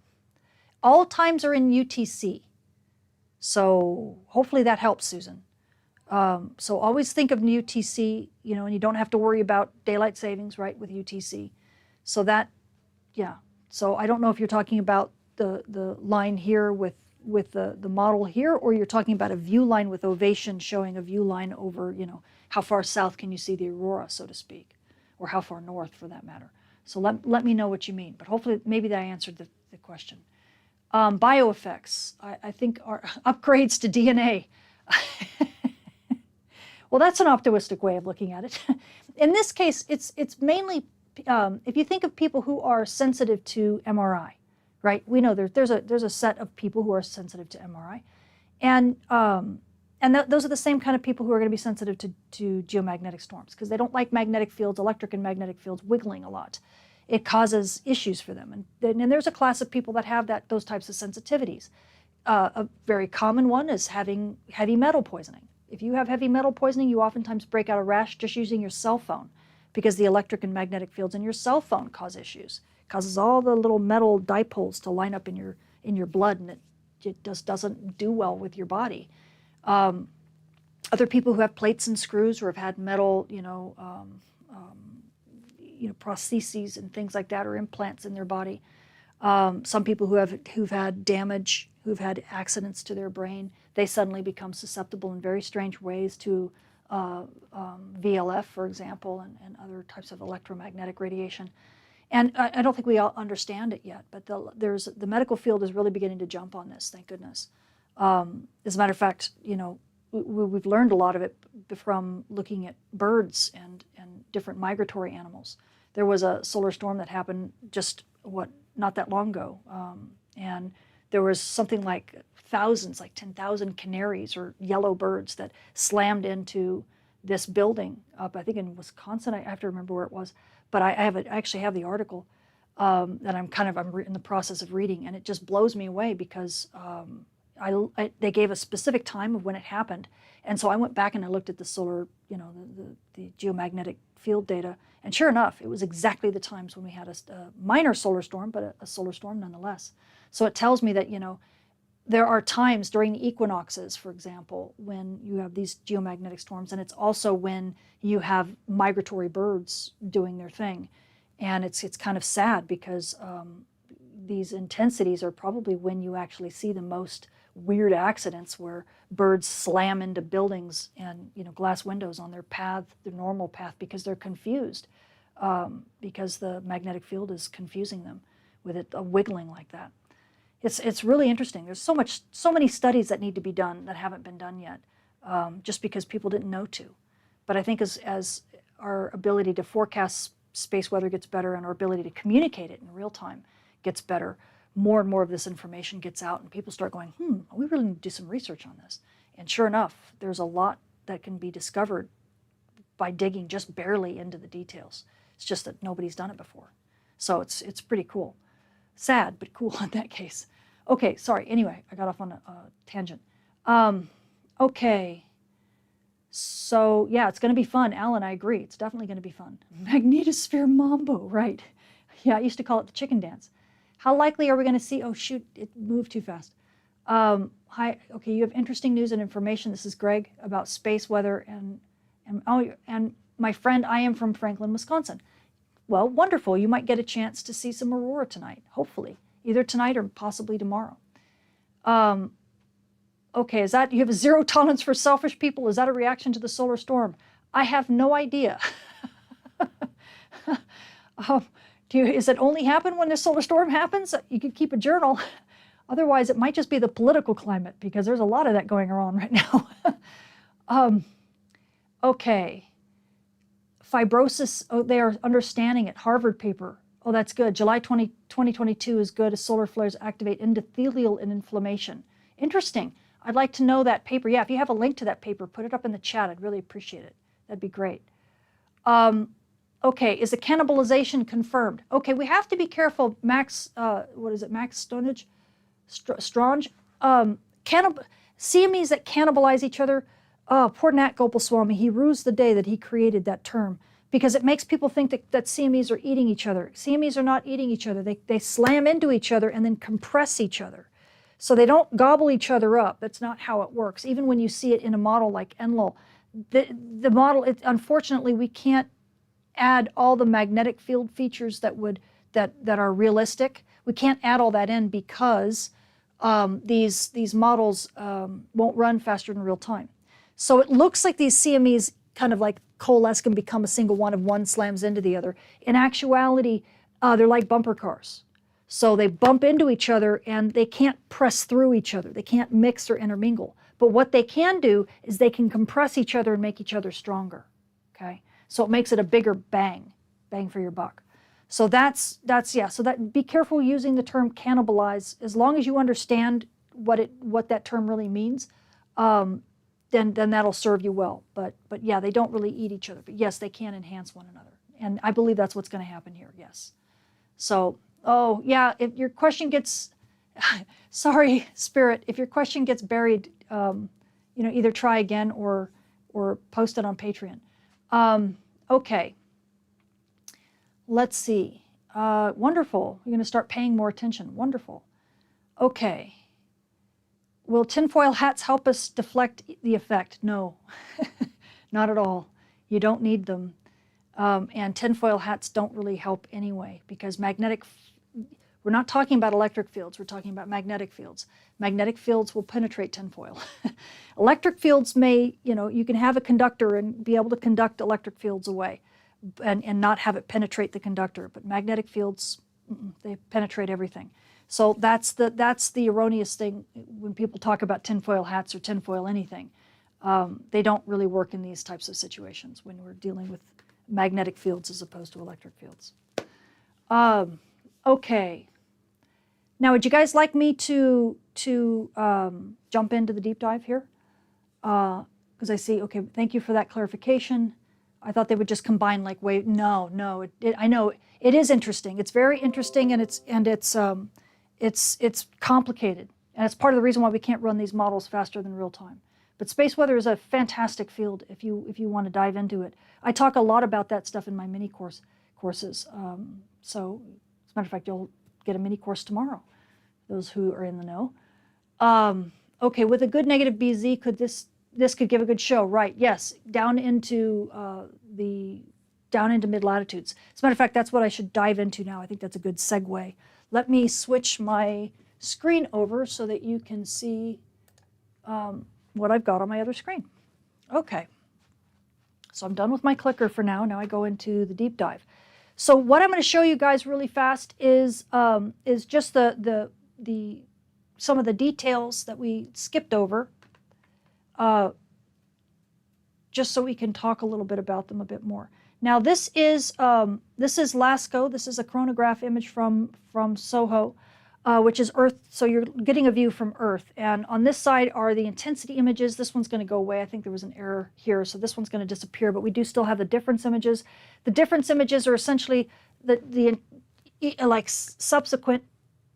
All times are in UTC. So hopefully that helps, Susan. So always think of UTC, and you don't have to worry about daylight savings, right, with UTC. So that, yeah. So I don't know if you're talking about the line here with the model here, or you're talking about a view line with Ovation showing a view line over, how far south can you see the aurora, so to speak, or how far north for that matter. So let me know what you mean, but hopefully maybe that answered the question. Bioeffects, I think, are upgrades to DNA. Well, that's an optimistic way of looking at it. In this case, it's mainly, if you think of people who are sensitive to MRI, right? We know there's a set of people who are sensitive to MRI, and those are the same kind of people who are going to be sensitive to geomagnetic storms, because they don't like magnetic fields, electric and magnetic fields wiggling a lot. It causes issues for them, and there's a class of people that have those types of sensitivities. A very common one is having heavy metal poisoning. If you have heavy metal poisoning, you oftentimes break out a rash just using your cell phone, because the electric and magnetic fields in your cell phone cause issues. It causes all the little metal dipoles to line up in your blood, and it just doesn't do well with your body. Other people who have plates and screws, or have had metal, prostheses and things like that, or implants in their body. Some people who've had damage, who've had accidents to their brain, they suddenly become susceptible in very strange ways to VLF, for example, and other types of electromagnetic radiation. And I don't think we all understand it yet, but the medical field is really beginning to jump on this, thank goodness. As a matter of fact, we've learned a lot of it from looking at birds and different migratory animals. There was a solar storm that happened not that long ago, and there was something like thousands, like 10,000 canaries or yellow birds that slammed into this building up, I think in Wisconsin. I have to remember where it was, but I actually have the article that I'm in the process of reading, and it just blows me away because they gave a specific time of when it happened, and so I went back and I looked at the solar, the geomagnetic field data, and sure enough, it was exactly the times when we had a minor solar storm, but a solar storm nonetheless. So it tells me that there are times during the equinoxes, for example, when you have these geomagnetic storms, and it's also when you have migratory birds doing their thing. And it's kind of sad because these intensities are probably when you actually see the most weird accidents where birds slam into buildings and glass windows on their path, their normal path, because they're confused, because the magnetic field is confusing them with it wiggling like that. It's really interesting. There's so many studies that need to be done that haven't been done yet, just because people didn't know to. But I think as our ability to forecast space weather gets better and our ability to communicate it in real time gets better, more and more of this information gets out and people start going, we really need to do some research on this. And sure enough, there's a lot that can be discovered by digging just barely into the details. It's just that nobody's done it before. So it's pretty cool. Sad, but cool in that case. Okay, sorry. Anyway, I got off on a tangent. Okay. So, yeah, it's going to be fun. Alan, I agree. It's definitely going to be fun. Magnetosphere Mambo, right. Yeah, I used to call it the chicken dance. How likely are we going to see? Oh, shoot, it moved too fast. Hi. Okay, you have interesting news and information. This is Greg about space weather. And my friend, I am from Franklin, Wisconsin. Well, wonderful. You might get a chance to see some aurora tonight, hopefully. Either tonight or possibly tomorrow. Okay, is that, you have a zero tolerance for selfish people? Is that a reaction to the solar storm? I have no idea. Is it only happen when the solar storm happens? You could keep a journal. Otherwise, it might just be the political climate, because there's a lot of that going on right now. Okay. Fibrosis, oh, they are understanding it. Harvard paper. Oh, that's good. July 2022 is good as solar flares activate endothelial and inflammation. Interesting. I'd like to know that paper. Yeah, if you have a link to that paper, put it up in the chat. I'd really appreciate it. That'd be great. Okay, is the cannibalization confirmed? Okay, we have to be careful. Max, what is it? Max Stonage? Strange? CMEs that cannibalize each other. Oh, poor Nat Gopalswamy. He rues the day that he created that term, because it makes people think that CMEs are eating each other. CMEs are not eating each other. They slam into each other and then compress each other. So they don't gobble each other up. That's not how it works. Even when you see it in a model like Enlil, the model, unfortunately, we can't add all the magnetic field features that are realistic. We can't add all that in because these models won't run faster than real time. So it looks like these CMEs kind of like coalesce and become a single one, if one slams into the other. In actuality, they're like bumper cars. So they bump into each other and they can't press through each other. They can't mix or intermingle. But what they can do is they can compress each other and make each other stronger. Okay? So it makes it a bigger bang for your buck. So that's yeah. So that, be careful using the term cannibalize. As long as you understand what that term really means, then that'll serve you well. But yeah, they don't really eat each other. But yes, they can enhance one another. And I believe that's what's going to happen here. Yes. So, oh yeah, if your question gets, sorry, Spirit, if your question gets buried, either try again or post it on Patreon. Okay. Let's see. Wonderful. You're going to start paying more attention. Wonderful. Okay. Will tinfoil hats help us deflect the effect? No, not at all. You don't need them. And tinfoil hats don't really help anyway, because we're not talking about electric fields, we're talking about magnetic fields. Magnetic fields will penetrate tinfoil. Electric fields may, you can have a conductor and be able to conduct electric fields away and not have it penetrate the conductor. But magnetic fields, they penetrate everything. So that's the erroneous thing when people talk about tinfoil hats or tinfoil anything. They don't really work in these types of situations when we're dealing with magnetic fields as opposed to electric fields. Okay. Now, would you guys like me to jump into the deep dive here? Because I see, okay, thank you for that clarification. I thought they would just combine like wave. No, I know it is interesting. It's very interesting, and it's complicated, and it's part of the reason why we can't run these models faster than real time. But space weather is a fantastic field if you want to dive into it. I talk a lot about that stuff in my mini courses. So, as a matter of fact, you'll get a mini course tomorrow, those who are in the know. Okay, with a good negative BZ, could this could give a good show, right? Yes, down into mid latitudes. As a matter of fact, that's what I should dive into now. I think that's a good segue. Let me switch my screen over so that you can see what I've got on my other screen. Okay, so I'm done with my clicker for now. Now I go into the deep dive. So what I'm going to show you guys really fast is just some of the details that we skipped over, just so we can talk a little bit about them a bit more. Now this is LASCO. This is a chronograph image from SOHO, which is Earth. So you're getting a view from Earth. And on this side are the intensity images. This one's going to go away. I think there was an error here, so this one's going to disappear. But we do still have the difference images. The difference images are essentially the like subsequent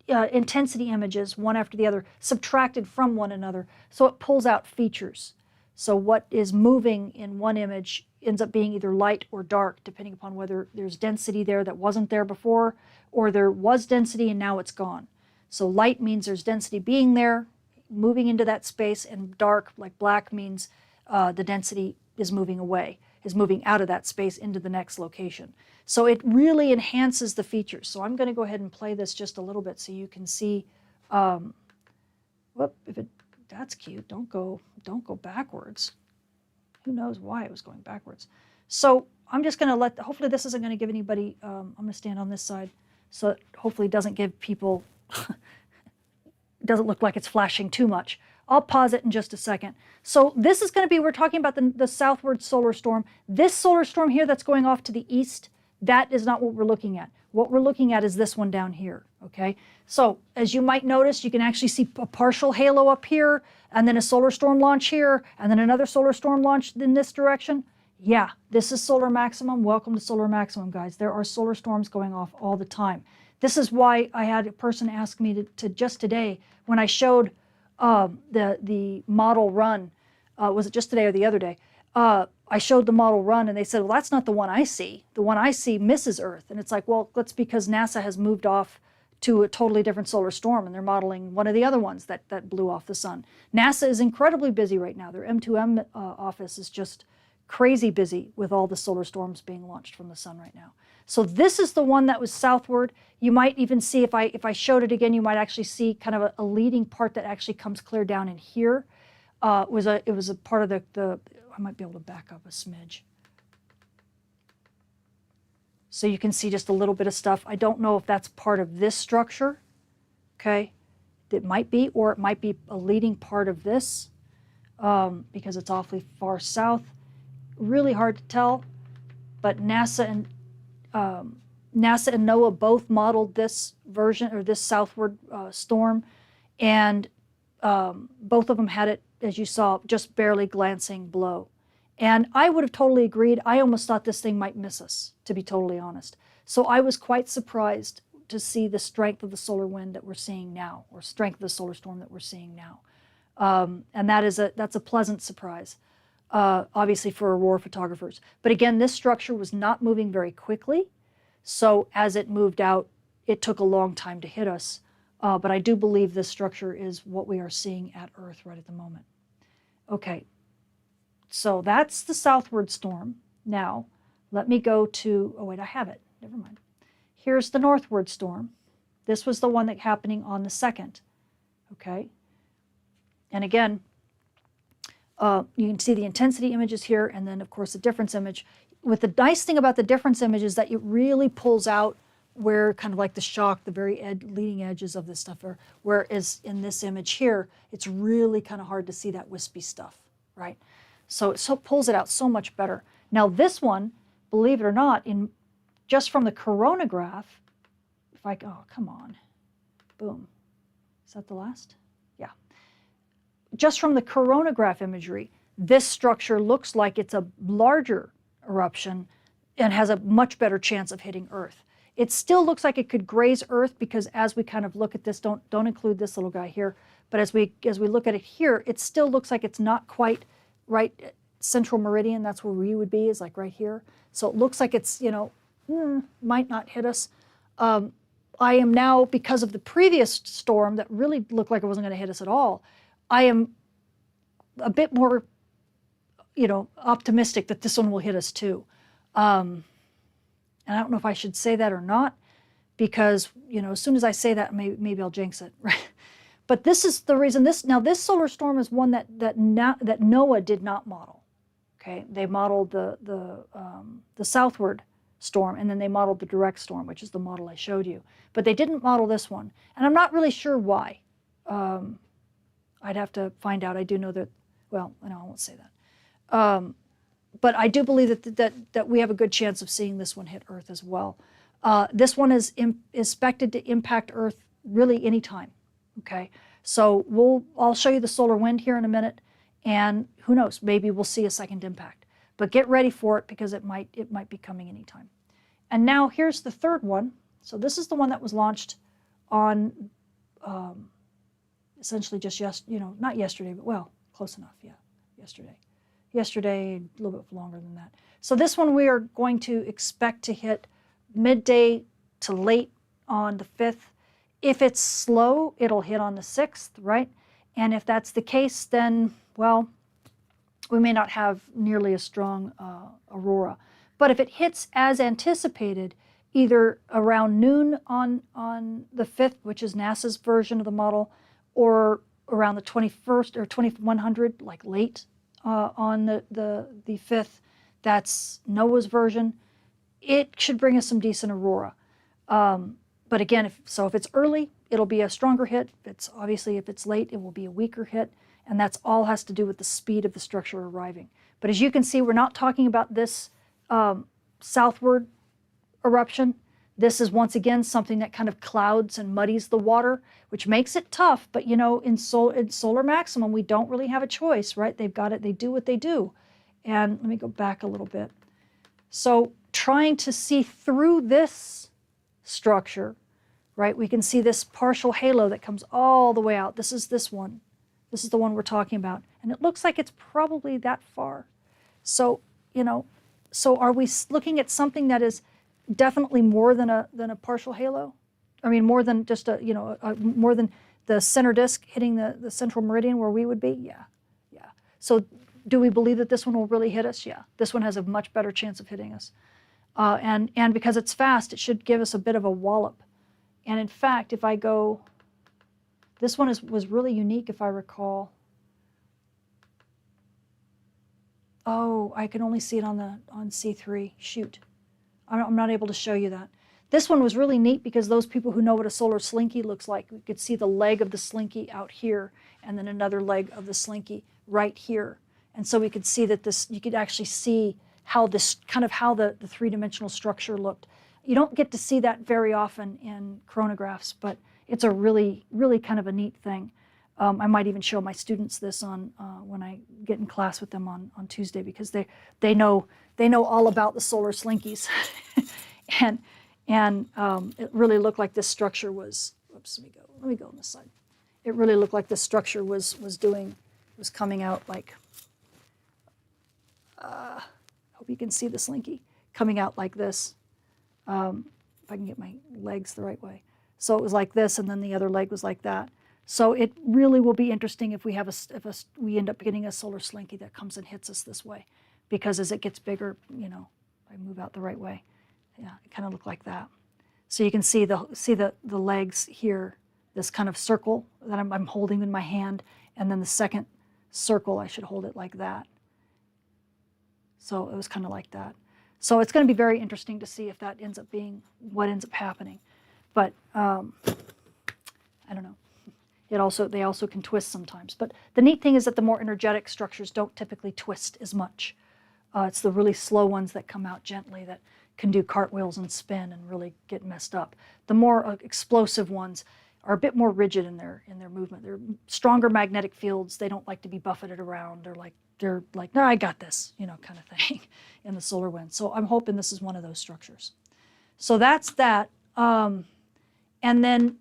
intensity images, one after the other, subtracted from one another. So it pulls out features. So what is moving in one image ends up being either light or dark, depending upon whether there's density there that wasn't there before, or there was density and now it's gone. So light means there's density being there, moving into that space, and dark, like black, means the density is moving away, is moving out of that space into the next location. So it really enhances the features. So I'm going to go ahead and play this just a little bit so you can see. That's cute. Don't go backwards. Who knows why it was going backwards? So I'm just going to hopefully this isn't going to give anybody, I'm going to stand on this side, so it hopefully doesn't give people, doesn't look like it's flashing too much. I'll pause it in just a second. So this is going to be, we're talking about the southward solar storm. This solar storm here that's going off to the east, that is not what we're looking at. What we're looking at is this one down here, okay? So as you might notice, you can actually see a partial halo up here, and then a solar storm launch here, and then another solar storm launch in this direction. Yeah, this is solar maximum. Welcome to solar maximum, guys. There are solar storms going off all the time. This is why I had a person ask me to just today, when I showed the model run, was it just today or the other day? I showed the model run and they said, well, that's not the one I see. The one I see misses Earth. And it's like, well, that's because NASA has moved off to a totally different solar storm and they're modeling one of the other ones that blew off the sun. NASA is incredibly busy right now. Their M2M office is just crazy busy with all the solar storms being launched from the sun right now. So this is the one that was southward. You might even see, if I showed it again, you might actually see kind of a leading part that actually comes clear down in here. It was a part of the I might be able to back up a smidge. So you can see just a little bit of stuff. I don't know if that's part of this structure, okay? It might be, or it might be a leading part of this because it's awfully far south. Really hard to tell, but NASA and NOAA both modeled this version, or this southward storm, and both of them had it, as you saw, just barely glancing below. And I would have totally agreed. I almost thought this thing might miss us, to be totally honest. So I was quite surprised to see the strength of the solar wind that we're seeing now, or strength of the solar storm that we're seeing now. And that's a pleasant surprise, obviously for aurora photographers. But again, this structure was not moving very quickly. So as it moved out, it took a long time to hit us. But I do believe this structure is what we are seeing at Earth right at the moment. Okay, so that's the southward storm. Now, let me go to, oh wait, I have it, never mind. Here's the northward storm. This was the one that happening on the 2nd, okay? And again, you can see the intensity images here, and then of course the difference image. With the nice thing about the difference image is that it really pulls out where kind of like the shock, the very leading edges of this stuff are, whereas in this image here, it's really kind of hard to see that wispy stuff, right? So it pulls it out so much better. Now this one, believe it or not, just from the coronagraph, oh, come on, boom. Is that the last? Yeah. Just from the coronagraph imagery, this structure looks like it's a larger eruption and has a much better chance of hitting Earth. It still looks like it could graze Earth because as we kind of look at this, don't include this little guy here, but as we look at it here, it still looks like it's not quite right central meridian. That's where we would be, is like right here. So it looks like it's, might not hit us. I am now, because of the previous storm that really looked like it wasn't going to hit us at all, I am a bit more, optimistic that this one will hit us too. And I don't know if I should say that or not, because, as soon as I say that, maybe I'll jinx it, right? But this is the reason. This solar storm is one that NOAA did not model. Okay, they modeled the southward storm, and then they modeled the direct storm, which is the model I showed you. But they didn't model this one, and I'm not really sure why. I'd have to find out. I do know that. Well, no, I won't say that. But I do believe that we have a good chance of seeing this one hit Earth as well. This one is expected to impact Earth really any time. Okay, so I'll show you the solar wind here in a minute, and who knows, maybe we'll see a second impact. But get ready for it, because it might be coming anytime. And now here's the third one. So this is the one that was launched on essentially just not yesterday, but well, close enough, yeah, yesterday. Yesterday, a little bit longer than that. So this one we are going to expect to hit midday to late on the 5th. If it's slow, it'll hit on the 6th, right? And if that's the case, then, well, we may not have nearly a strong aurora. But if it hits as anticipated, either around noon on the 5th, which is NASA's version of the model, or around the 21st or 2100, like late on the 5th, that's NOAA's version, it should bring us some decent aurora. But again, if it's early, it'll be a stronger hit. If it's late, it will be a weaker hit. And that's all has to do with the speed of the structure arriving. But as you can see, we're not talking about this southward eruption. This is once again something that kind of clouds and muddies the water, which makes it tough. But in solar maximum, we don't really have a choice, right? They've got it. They do what they do. And let me go back a little bit. So trying to see through this structure, right? We can see this partial halo that comes all the way out. This is this one. This is the one we're talking about. And it looks like it's probably that far. So, so are we looking at something that is definitely more than a partial halo? I mean, more than just more than the center disk hitting the central meridian where we would be? Yeah. So do we believe that this one will really hit us? Yeah. This one has a much better chance of hitting us. And because it's fast, it should give us a bit of a wallop. And in fact, if I go, this one was really unique, if I recall. Oh, I can only see it on C3. Shoot, I'm not able to show you that. This one was really neat because those people who know what a solar slinky looks like, we could see the leg of the slinky out here, and then another leg of the slinky right here. And so we could see that you could actually see how the three-dimensional structure looked. You don't get to see that very often in chronographs, but it's a really, really kind of a neat thing. I might even show my students this when I get in class with them on Tuesday, because they know all about the solar slinkies, and it really looked like this structure was. Oops, let me go on this side. It really looked like this structure was coming out like. Hope you can see the slinky coming out like this. If I can get my legs the right way. So it was like this, and then the other leg was like that. So it really will be interesting if we end up getting a solar slinky that comes and hits us this way, because as it gets bigger, I move out the right way. Yeah, it kind of looked like that. So you can see the legs here, this kind of circle that I'm holding in my hand, and then the second circle, I should hold it like that. So it was kind of like that. So it's going to be very interesting to see if that ends up being what ends up happening. But I don't know. They also can twist sometimes. But the neat thing is that the more energetic structures don't typically twist as much. It's the really slow ones that come out gently that can do cartwheels and spin and really get messed up. The more explosive ones are a bit more rigid in their movement. They're stronger magnetic fields. They don't like to be buffeted around. They're like, no, I got this, kind of thing in the solar wind. So I'm hoping this is one of those structures. So that's that. And then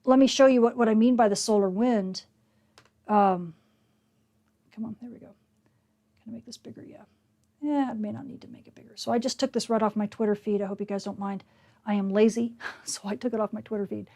let me show you what I mean by the solar wind. Come on, there we go. Can I make this bigger? Yeah. Yeah, I may not need to make it bigger. So I just took this right off my Twitter feed. I hope you guys don't mind. I am lazy, so I took it off my Twitter feed.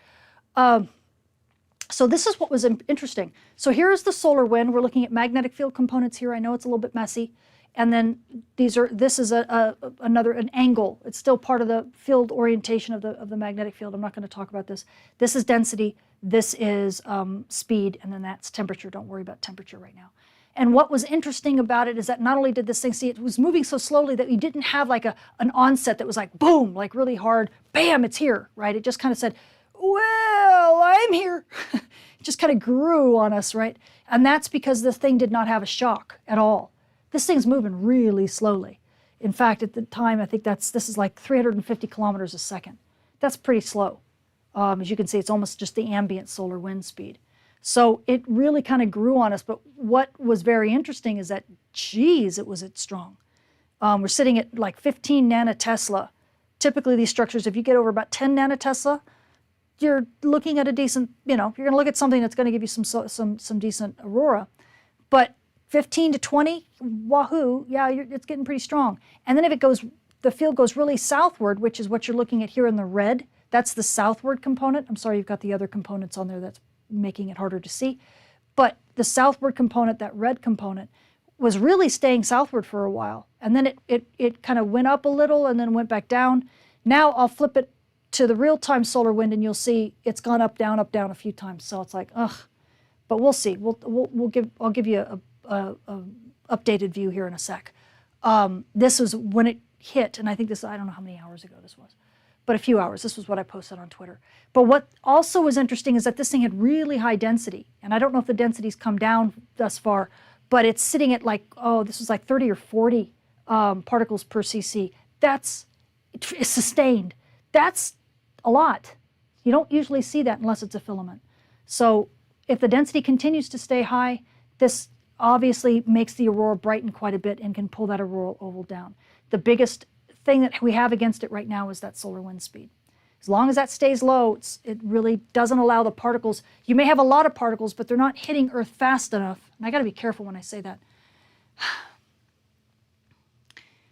So this is what was interesting. So here is the solar wind. We're looking at magnetic field components here. I know it's a little bit messy. And then this is an angle. It's still part of the field orientation of the magnetic field. I'm not going to talk about this. This is density. This is speed, and then that's temperature. Don't worry about temperature right now. And what was interesting about it is that not only did this thing it was moving so slowly that you didn't have like an onset that was like boom, like really hard, bam, it's here, right? It just kind of said, well, I'm here. It just kind of grew on us, right? And that's because this thing did not have a shock at all. This thing's moving really slowly. In fact, at the time, I think this is like 350 kilometers a second. That's pretty slow. As you can see, it's almost just the ambient solar wind speed. So it really kind of grew on us. But what was very interesting is that, geez, it was strong. We're sitting at like 15 nanotesla. Typically, these structures, if you get over about 10 nanotesla, you're looking at a decent, you're going to look at something that's going to give you some decent aurora. But 15 to 20, wahoo, yeah, it's getting pretty strong. And then if the field goes really southward, which is what you're looking at here in the red, that's the southward component. I'm sorry, you've got the other components on there that's making it harder to see. But the southward component, that red component, was really staying southward for a while. And then it kind of went up a little and then went back down. Now I'll flip it to the real-time solar wind, and you'll see it's gone up, down a few times. So it's like, ugh. But we'll see. I'll give you a updated view here in a sec. This was when it hit, and I think I don't know how many hours ago this was, but a few hours. This was what I posted on Twitter. But what also was interesting is that this thing had really high density, and I don't know if the density's come down thus far, but it's sitting at like, this was like 30 or 40 particles per cc. It's sustained. That's a lot. You don't usually see that unless it's a filament. So if the density continues to stay high, this obviously makes the aurora brighten quite a bit and can pull that auroral oval down. The biggest thing that we have against it right now is that solar wind speed. As long as that stays low, it really doesn't allow the particles. You may have a lot of particles, but they're not hitting Earth fast enough. And I got to be careful when I say that.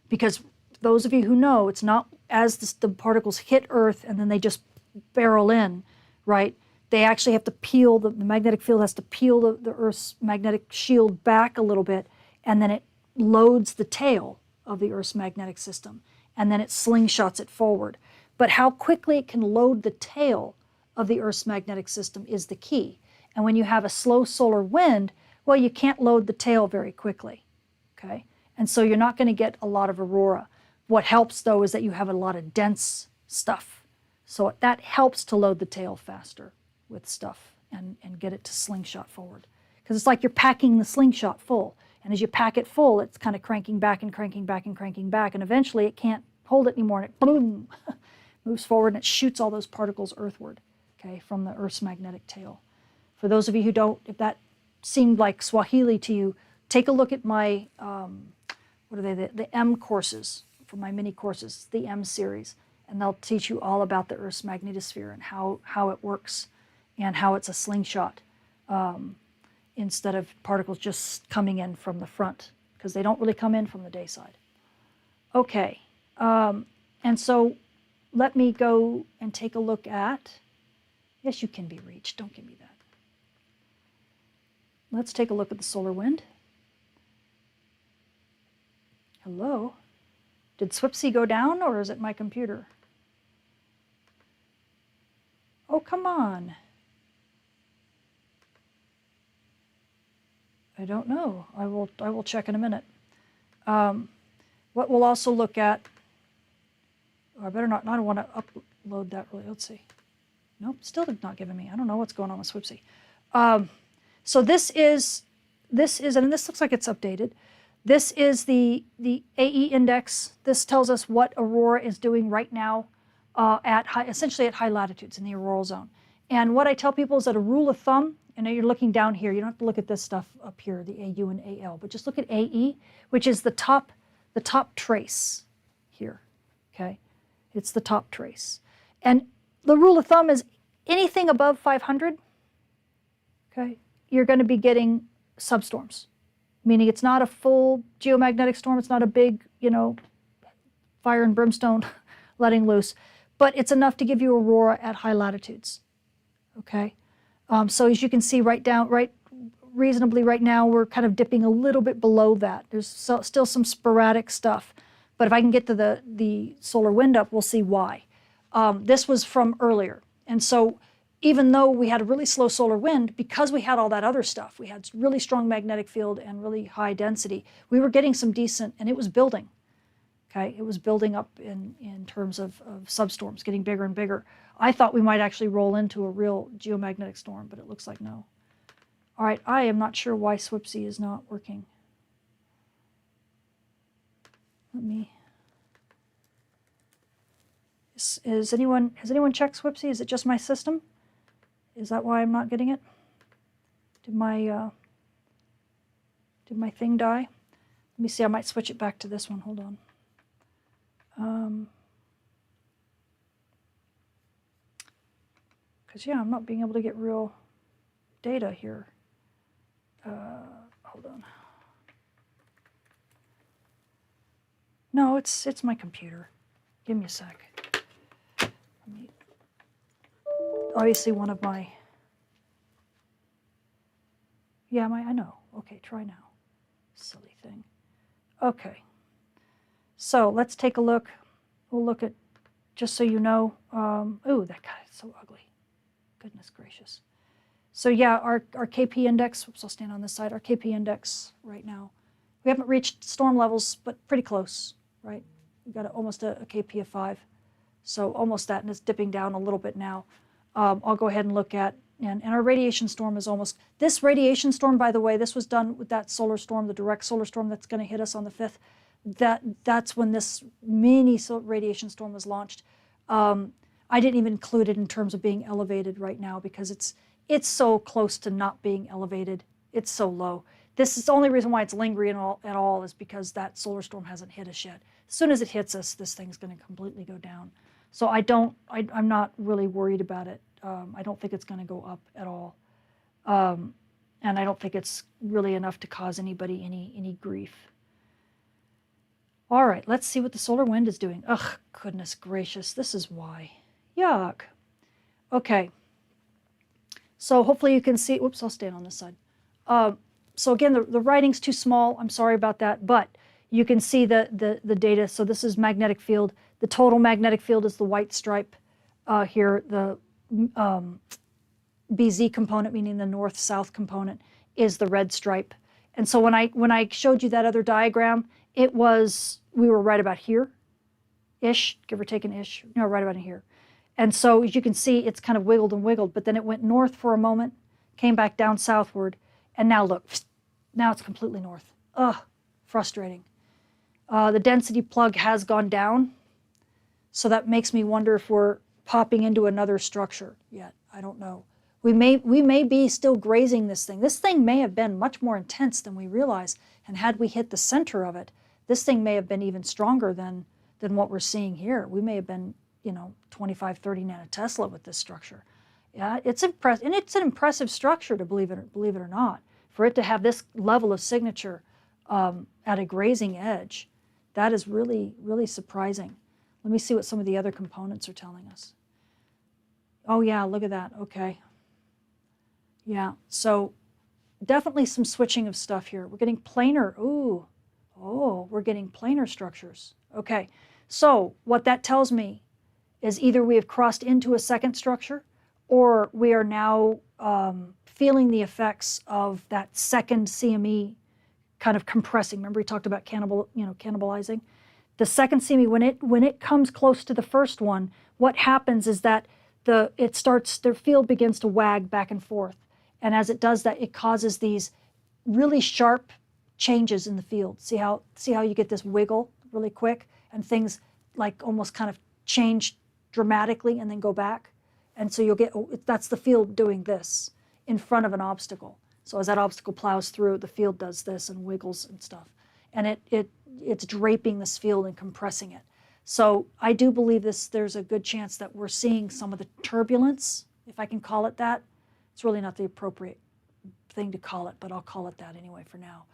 Because those of you who know, it's not as the particles hit Earth and then they just barrel in, right? They actually have to peel, the magnetic field has to peel the Earth's magnetic shield back a little bit, and then it loads the tail of the Earth's magnetic system, and then it slingshots it forward. But how quickly it can load the tail of the Earth's magnetic system is the key. And when you have a slow solar wind, well, you can't load the tail very quickly, okay? And so you're not going to get a lot of aurora. What helps, though, is that you have a lot of dense stuff. So that helps to load the tail faster with stuff and get it to slingshot forward. Because it's like you're packing the slingshot full. And as you pack it full, it's kind of cranking back and cranking back and cranking back. And eventually it can't hold it anymore. And it boom, moves forward and it shoots all those particles earthward, okay, from the Earth's magnetic tail. For those of you who don't, if that seemed like Swahili to you, take a look at my, the M courses, for my mini courses, the M series. And they'll teach you all about the Earth's magnetosphere and how it works and how it's a slingshot instead of particles just coming in from the front, because they don't really come in from the day side. Okay, and so let me go and take a look at, yes, you can be reached, don't give me that. Let's take a look at the solar wind. Hello? Did Swipsy go down, or is it my computer? Oh, come on. I don't know. I will check in a minute. What we'll also look at, I better not, I don't want to upload that really. Let's see. Nope, still not giving me. I don't know what's going on with Swipsy. So this is, and this looks like it's updated. This is the AE index. This tells us what aurora is doing right now essentially at high latitudes in the auroral zone. And what I tell people is that a rule of thumb, and you're looking down here, you don't have to look at this stuff up here, the AU and AL, but just look at AE, which is the top trace here, okay? It's the top trace. And the rule of thumb is anything above 500, okay, you're going to be getting substorms, meaning it's not a full geomagnetic storm, it's not a big, fire and brimstone letting loose, but it's enough to give you aurora at high latitudes. Okay, so as you can see reasonably right now, we're kind of dipping a little bit below that. There's still some sporadic stuff, but if I can get to the solar wind up, we'll see why. This was from earlier, and so even though we had a really slow solar wind, because we had all that other stuff, we had really strong magnetic field and really high density, we were getting some decent, and it was building. Okay, it was building up in terms of substorms, getting bigger and bigger. I thought we might actually roll into a real geomagnetic storm, but it looks like no. All right, I am not sure why SWIPSY is not working. Let me. Has anyone checked SWIPSY? Is it just my system? Is that why I'm not getting it? Did my thing die? Let me see. I might switch it back to this one. Hold on. Because yeah, I'm not being able to get real data here. Hold on. No, it's my computer. Give me a sec. Obviously one of my, yeah, I know. Okay, try now. Silly thing. Okay. So let's take a look. We'll look at, just so you know, ooh, that guy is so ugly. Goodness gracious. So yeah, our KP index, oops, I'll stand on this side, our KP index right now, we haven't reached storm levels, but pretty close, right? We've got almost a KP of 5. So almost that, and it's dipping down a little bit now. I'll go ahead and look at, and our radiation storm is almost, this radiation storm, by the way, this was done with that solar storm, the direct solar storm that's going to hit us on the 5th. That's when this mini radiation storm was launched. I didn't even include it in terms of being elevated right now because it's so close to not being elevated. It's so low. This is the only reason why it's lingering at all is because that solar storm hasn't hit us yet. As soon as it hits us, this thing's going to completely go down. So I'm not really worried about it. I don't think it's going to go up at all. And I don't think it's really enough to cause anybody any grief. All right, let's see what the solar wind is doing. Ugh, goodness gracious, this is why. Yuck. Okay. So hopefully you can see, oops, I'll stand on this side. So again, the writing's too small. I'm sorry about that, but you can see the data. So this is magnetic field. The total magnetic field is the white stripe here. The BZ component, meaning the north-south component, is the red stripe. And so when I showed you that other diagram, we were right about here-ish, give or take an ish, no, right about here. And so as you can see, it's kind of wiggled and wiggled, but then it went north for a moment, came back down southward, and now look, now it's completely north. Ugh, frustrating. The density plug has gone down, so that makes me wonder if we're popping into another structure yet. I don't know. We may be still grazing this thing. This thing may have been much more intense than we realize, and had we hit the center of it, this thing may have been even stronger than what we're seeing here. We may have been, 25, 30 nanotesla with this structure. Yeah, it's impressive, and it's an impressive structure to believe it or not. For it to have this level of signature at a grazing edge, that is really, really surprising. Let me see what some of the other components are telling us. Oh yeah, look at that. Okay. Yeah, so definitely some switching of stuff here. We're getting planar. Ooh, oh, we're getting planar structures. Okay, so what that tells me is either we have crossed into a second structure, or we are now feeling the effects of that second CME kind of compressing. Remember we talked about cannibalizing? The second CME, when it comes close to the first one, what happens is that the field begins to wag back and forth. And as it does that, it causes these really sharp changes in the field. See how you get this wiggle really quick, and things like almost kind of change dramatically and then go back. And so you'll get, that's the field doing this in front of an obstacle. So as that obstacle plows through, the field does this and wiggles and stuff. And it's draping this field and compressing it. So I do believe there's a good chance that we're seeing some of the turbulence, if I can call it that. It's really not the appropriate thing to call it, but I'll call it that anyway for now.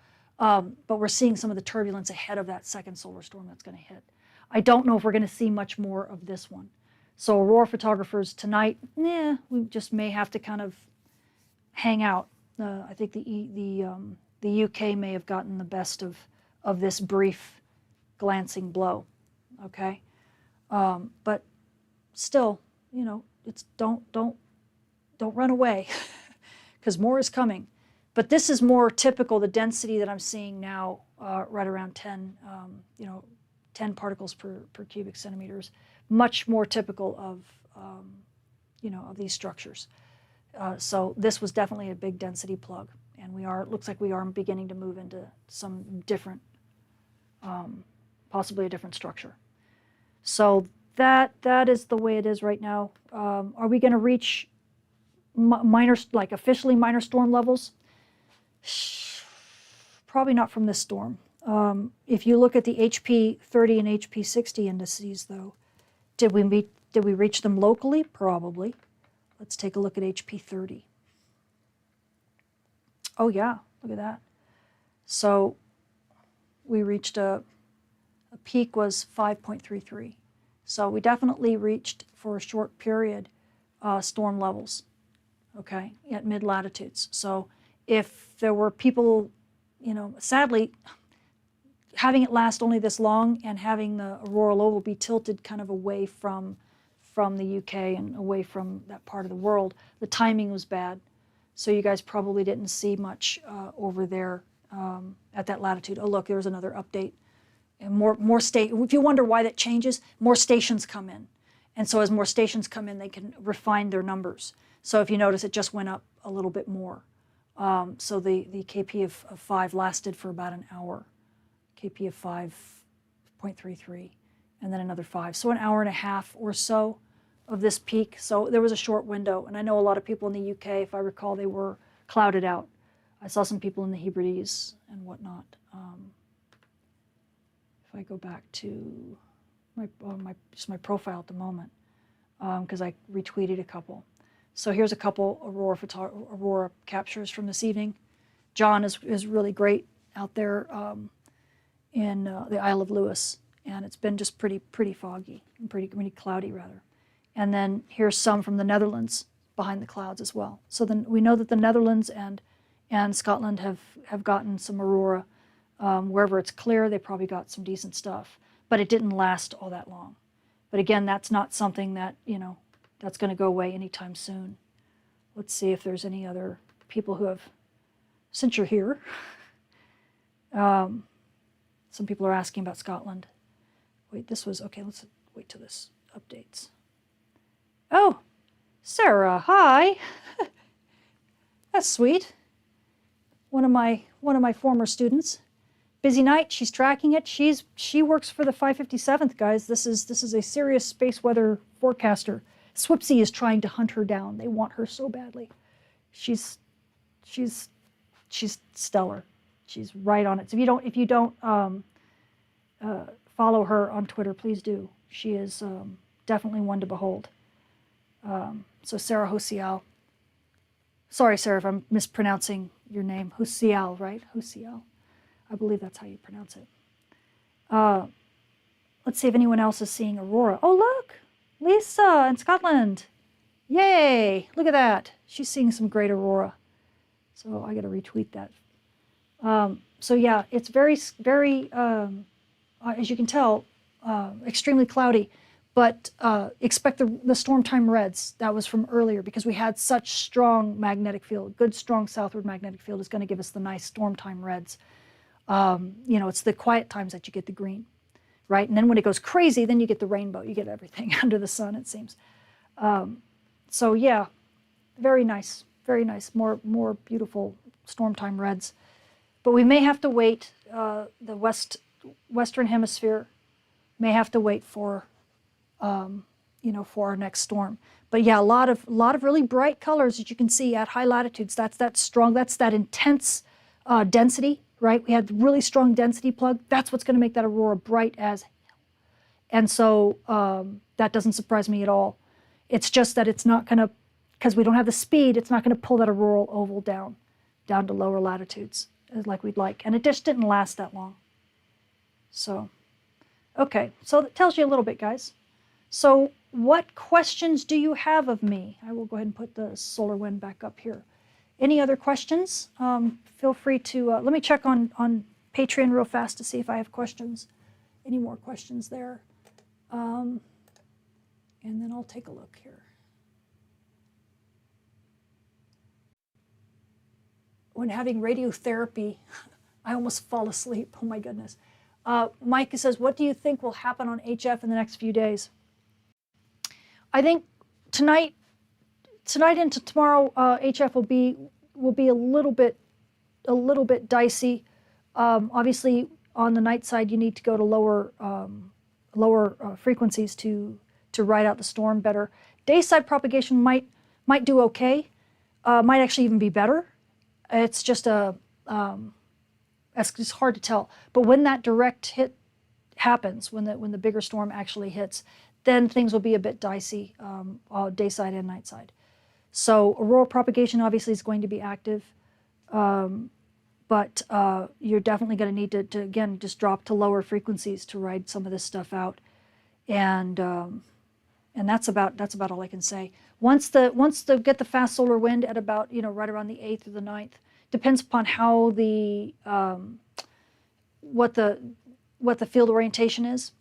But we're seeing some of the turbulence ahead of that second solar storm that's going to hit. I don't know if we're going to see much more of this one. So aurora photographers tonight, we just may have to kind of hang out. I think the UK may have gotten the best of this brief glancing blow, okay? But still, it's don't run away, because more is coming. But this is more typical, the density that I'm seeing now, right around 10, 10 particles per cubic centimeters, much more typical of, of these structures. So this was definitely a big density plug, and it looks like we are beginning to move into some different, possibly a different structure. So that is the way it is right now. Are we going to reach minor, like officially minor storm levels? Probably not from this storm. If you look at the HP 30 and HP 60 indices, though, did we reach them locally? Probably. Let's take a look at HP 30. Oh yeah, look at that. So we reached a peak was 5.33. So we definitely reached, for a short period, storm levels, okay, at mid-latitudes. So if there were people, sadly, having it last only this long and having the auroral oval be tilted kind of away from the UK and away from that part of the world, the timing was bad. So you guys probably didn't see much over there at that latitude. Oh, look, there's another update. And more if you wonder why that changes, more stations come in. And so as more stations come in, they can refine their numbers. So if you notice, it just went up a little bit more. So the KP of 5 lasted for about an hour. KP of 5.33, and then another 5. So an hour and a half or so of this peak. So there was a short window. And I know a lot of people in the UK, if I recall, they were clouded out. I saw some people in the Hebrides and whatnot. If I go back to my profile at the moment, because I retweeted a couple. So here's a couple aurora captures from this evening. John is really great out there in the Isle of Lewis, and it's been just pretty foggy, and pretty cloudy rather. And then here's some from the Netherlands behind the clouds as well. So then we know that the Netherlands and Scotland have gotten some aurora. Wherever it's clear, they probably got some decent stuff, but it didn't last all that long. But again, that's not something that, that's going to go away anytime soon. Let's see if there's any other people who have, since you're here, some people are asking about Scotland. Wait, okay, let's wait till this updates. Oh, Sarah, hi. That's sweet. One of my former students. Busy night, she's tracking it. She works for the 557th, guys. This is a serious space weather forecaster. Swipsy is trying to hunt her down. They want her so badly. She's stellar. She's right on it. So if you don't follow her on Twitter, please do. She is definitely one to behold. So Sarah Hosial. Sorry, Sarah, if I'm mispronouncing your name. Hosial, right? Hosial. I believe that's how you pronounce it. Let's see if anyone else is seeing aurora. Oh, look! Lisa in Scotland. Yay! Look at that. She's seeing some great aurora. So I got to retweet that. So yeah, it's very, as you can tell, extremely cloudy. But expect the storm time reds. That was from earlier because we had such strong magnetic field. Good, strong southward magnetic field is going to give us the nice storm time reds. It's the quiet times that you get the green, right? And then when it goes crazy, then you get the rainbow. You get everything under the sun, it seems. So yeah, very nice, very nice. More beautiful storm time reds. But we may have to wait. The Western Hemisphere may have to wait for, for our next storm. But yeah, a lot of really bright colors that you can see at high latitudes. That's that intense density. Right? We had really strong density plug. That's what's going to make that aurora bright as hell. And so that doesn't surprise me at all. It's just that it's not going to, because we don't have the speed, it's not going to pull that auroral oval down to lower latitudes like we'd like. And it just didn't last that long. So, okay. So that tells you a little bit, guys. So what questions do you have of me? I will go ahead and put the solar wind back up here. Any other questions? Feel free to, let me check on Patreon real fast to see if I have questions. Any more questions there? And then I'll take a look here. When having radiotherapy, I almost fall asleep. Oh my goodness. Mike says, what do you think will happen on HF in the next few days? I think tonight into tomorrow, HF will be a little bit dicey. Obviously, on the night side, you need to go to lower frequencies to ride out the storm better. Day side propagation might do okay. Might actually even be better. It's just it's just hard to tell. But when that direct hit happens, when the bigger storm actually hits, then things will be a bit dicey, day side and night side. So auroral propagation obviously is going to be active, but you're definitely going to need to again just drop to lower frequencies to ride some of this stuff out, and that's about all I can say. Once they get the fast solar wind at about right around the 8th or the 9th, depends upon how what the field orientation is.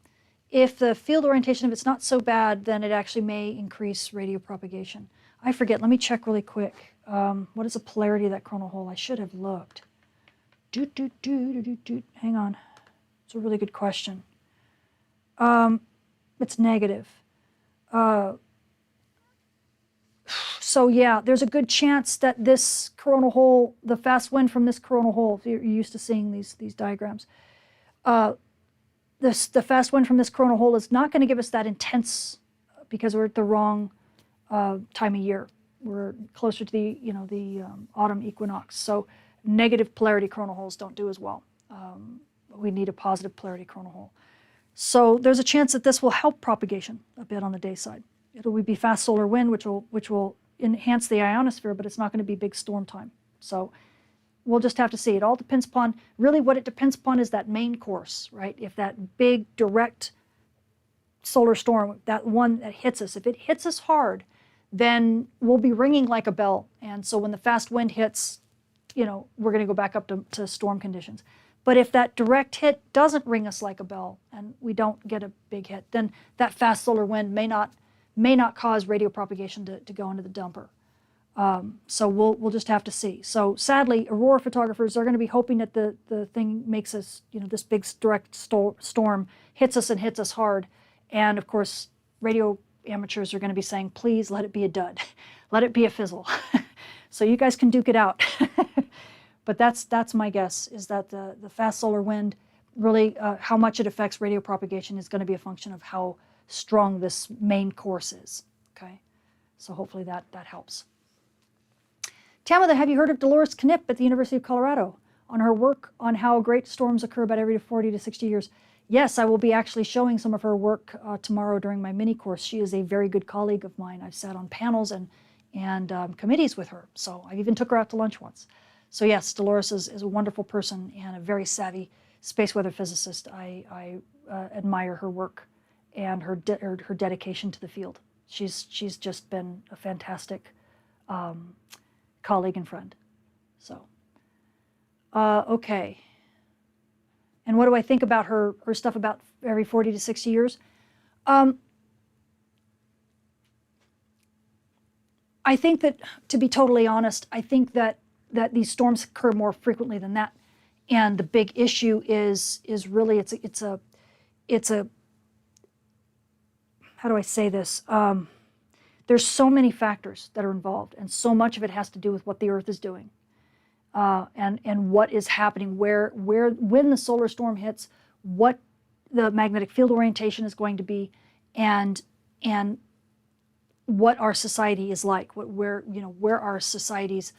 If the field orientation, if it's not so bad, then it actually may increase radio propagation. I forget. Let me check really quick. What is the polarity of that coronal hole? I should have looked. Hang on. It's a really good question. It's negative. So yeah, there's a good chance that this coronal hole, the fast wind from this coronal hole, if you're used to seeing these diagrams, the fast wind from this coronal hole is not going to give us that intense because we're at the wrong time of year. We're closer to the autumn equinox. So negative polarity coronal holes don't do as well. We need a positive polarity coronal hole. So there's a chance that this will help propagation a bit on the day side. It will be fast solar wind, which will enhance the ionosphere, but it's not going to be big storm time. So we'll just have to see. It all depends upon, really what it depends upon is that main course, right? If that big direct solar storm, that one that hits us, if it hits us hard, then we'll be ringing like a bell. And so when the fast wind hits, we're going to go back up to storm conditions. But if that direct hit doesn't ring us like a bell and we don't get a big hit, then that fast solar wind may not cause radio propagation to go into the dumper. So we'll just have to see. So sadly, aurora photographers are going to be hoping that the thing makes us, this big direct storm hits us and hits us hard. And of course, radio amateurs are going to be saying, please let it be a dud. Let it be a fizzle. So you guys can duke it out. But that's my guess, is that the fast solar wind, really how much it affects radio propagation is going to be a function of how strong this main course is. Okay, so hopefully that helps. Tamitha, have you heard of Dolores Knipp at the University of Colorado on her work on how great storms occur about every 40 to 60 years? Yes, I will be actually showing some of her work tomorrow during my mini course. She is a very good colleague of mine. I've sat on panels and committees with her, so I even took her out to lunch once. So yes, Dolores is a wonderful person and a very savvy space weather physicist. I admire her work and her dedication to the field. She's just been a fantastic colleague and friend. So, okay. And what do I think about her stuff about every 40 to 60 years? I think that, to be totally honest, I think that these storms occur more frequently than that. And the big issue is really, it's a how do I say this? There's so many factors that are involved, and so much of it has to do with what the Earth is doing, and what is happening, when the solar storm hits, what the magnetic field orientation is going to be, and what our society is like, where our society's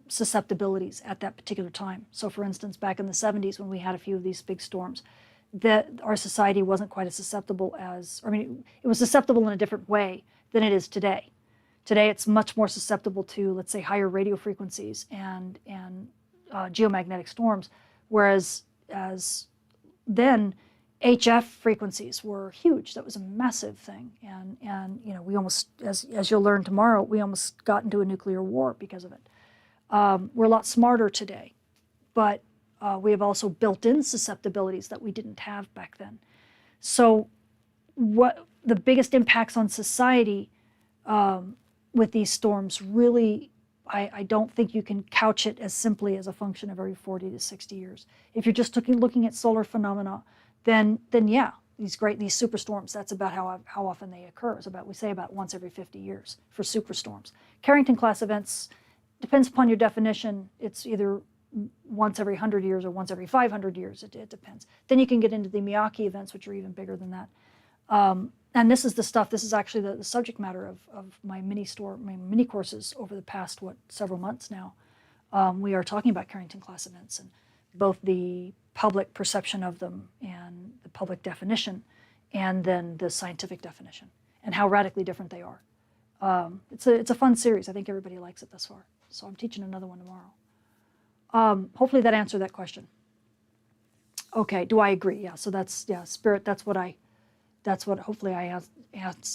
susceptibilities at that particular time. So for instance, back in the 70s when we had a few of these big storms, that our society wasn't quite as susceptible as, it was susceptible in a different way than it is today. Today it's much more susceptible to, let's say, higher radio frequencies and geomagnetic storms, whereas then HF frequencies were huge. That was a massive thing. And you know, we almost, as you'll learn tomorrow, we almost got into a nuclear war because of it. We're a lot smarter today, but we have also built-in susceptibilities that we didn't have back then. So what the biggest impacts on society with these storms really, I don't think you can couch it as simply as a function of every 40 to 60 years. If you're just looking at solar phenomena, then yeah, these superstorms, that's about how often they occur. It's about, we say about once every 50 years for superstorms. Carrington class events, depends upon your definition, it's either once every 100 years or once every 500 years, it depends. Then you can get into the Miyake events, which are even bigger than that. And this is the stuff, this is actually the subject matter of my mini courses over the past, several months now. We are talking about Carrington class events and both the public perception of them and the public definition, and then the scientific definition, and how radically different they are. It's a fun series. I think everybody likes it thus far. So I'm teaching another one tomorrow. Hopefully that answered that question. Okay, do I agree? Yeah, so that's, yeah, spirit, that's what hopefully I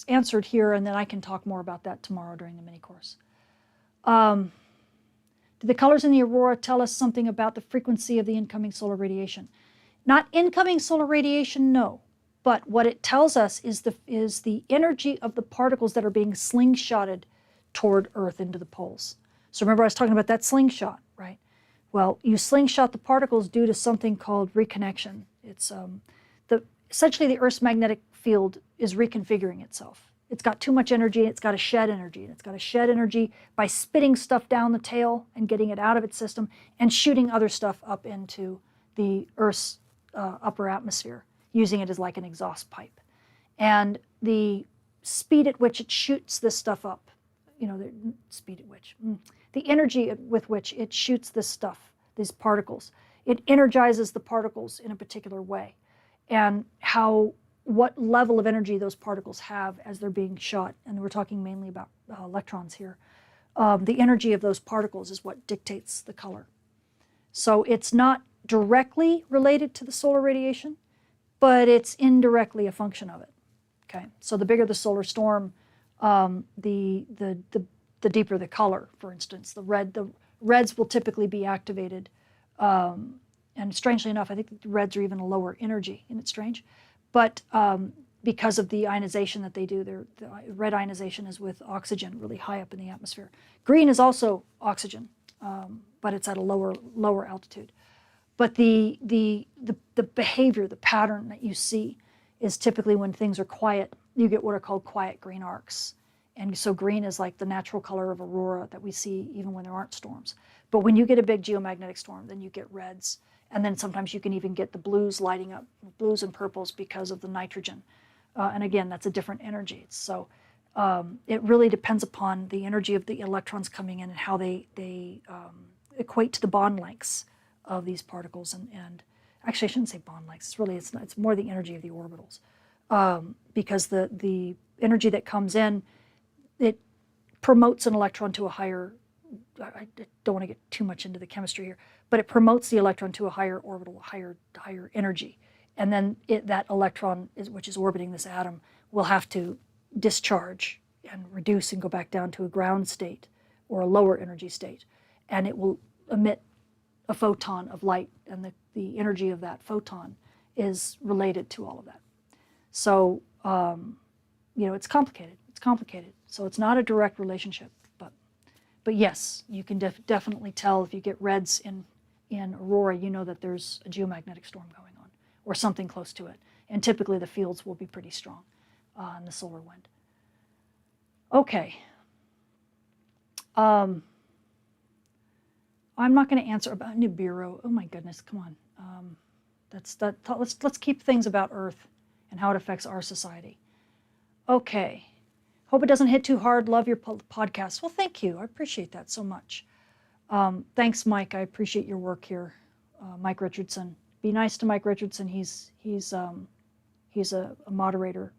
answered here, and then I can talk more about that tomorrow during the mini course. Do the colors in the aurora tell us something about the frequency of the incoming solar radiation? Not incoming solar radiation, no. But what it tells us is the energy of the particles that are being slingshotted toward Earth into the poles. So remember I was talking about that slingshot, right? Well, you slingshot the particles due to something called reconnection. It's essentially the Earth's magnetic field is reconfiguring itself. It's got too much energy, it's got to shed energy. And it's got to shed energy by spitting stuff down the tail and getting it out of its system and shooting other stuff up into the Earth's upper atmosphere, using it as like an exhaust pipe. And the speed at which it shoots this stuff up, you know, the energy with which it shoots this stuff, these particles, it energizes the particles in a particular way. And what level of energy those particles have as they're being shot, and we're talking mainly about electrons here, the energy of those particles is what dictates the color. So it's not directly related to the solar radiation, but it's indirectly a function of it. Okay, so the bigger the solar storm, the deeper the color. For instance, the reds will typically be activated, and strangely enough, I think the reds are even a lower energy. Isn't it strange? But because of the ionization that they do, the red ionization is with oxygen really high up in the atmosphere. Green is also oxygen, but it's at a lower altitude. But the behavior, the pattern that you see is typically when things are quiet, you get what are called quiet green arcs. And so green is like the natural color of aurora that we see even when there aren't storms. But when you get a big geomagnetic storm, then you get reds. And then sometimes you can even get the blues lighting up, blues and purples because of the nitrogen. And again, that's a different energy. So it really depends upon the energy of the electrons coming in and how they equate to the bond lengths of these particles. And actually, I shouldn't say bond lengths. It's more the energy of the orbitals. Because the energy that comes in, it promotes an electron to a higher, I don't want to get too much into the chemistry here, but it promotes the electron to a higher orbital, higher energy. And then that electron, which is orbiting this atom, will have to discharge and reduce and go back down to a ground state or a lower energy state. And it will emit a photon of light, and the energy of that photon is related to all of that. So, it's complicated. It's complicated. So it's not a direct relationship. But yes, you can definitely tell if you get reds in aurora, you know that there's a geomagnetic storm going on or something close to it. And typically the fields will be pretty strong in the solar wind. Okay. I'm not going to answer about Nibiru. Oh my goodness, come on. Let's keep things about Earth and how it affects our society. Okay. Hope it doesn't hit too hard. Love your podcast. Well, thank you. I appreciate that so much. Thanks, Mike. I appreciate your work here. Mike Richardson. Be nice to Mike Richardson. He's a moderator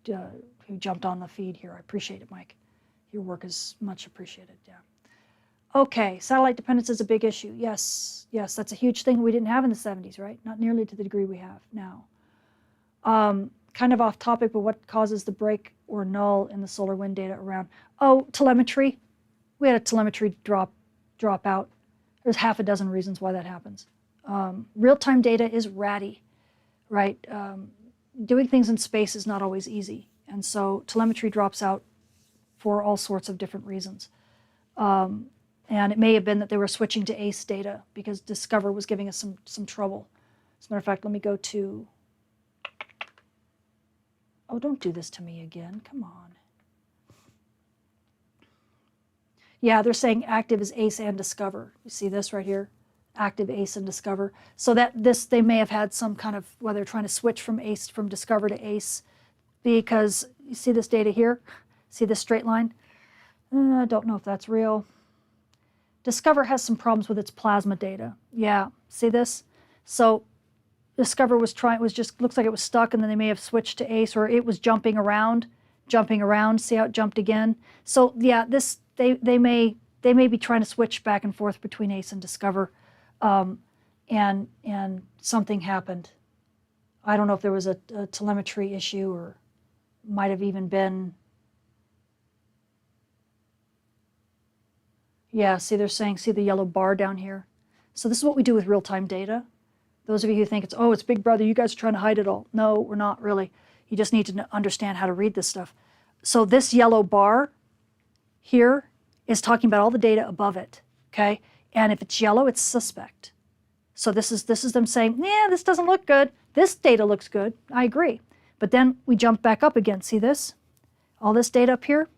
who jumped on the feed here. I appreciate it, Mike. Your work is much appreciated. Yeah. Okay, satellite dependence is a big issue. Yes, that's a huge thing we didn't have in the 70s, right? Not nearly to the degree we have now. Kind of off topic, but what causes the break or null in the solar wind data around? Oh, telemetry. We had a telemetry drop out. There's half a dozen reasons why that happens. Real-time data is ratty, right? Doing things in space is not always easy. And so telemetry drops out for all sorts of different reasons. And it may have been that they were switching to ACE data because Discover was giving us some trouble. As a matter of fact, let me go to, oh, don't do this to me again, come on. Yeah, they're saying active is ACE and Discover. You see this right here? Active, ACE, and Discover. So that they may have had some kind of, whether they're trying to switch from Discover to ACE, because you see this data here? See this straight line? I don't know if that's real. Discover has some problems with its plasma data. Yeah, see this? So Discover was just, looks like it was stuck, and then they may have switched to ACE, or it was jumping around, see how it jumped again? So yeah, they may be trying to switch back and forth between ACE and Discover, and something happened. I don't know if there was a telemetry issue, or might have even been, yeah, see they're saying, see the yellow bar down here? So this is what we do with real-time data. Those of you who think it's Big Brother, you guys are trying to hide it all. No, we're not really. You just need to understand how to read this stuff. So this yellow bar here is talking about all the data above it, okay? And if it's yellow, it's suspect. So this is them saying, yeah, this doesn't look good. This data looks good. I agree. But then we jump back up again. See this? All this data up here?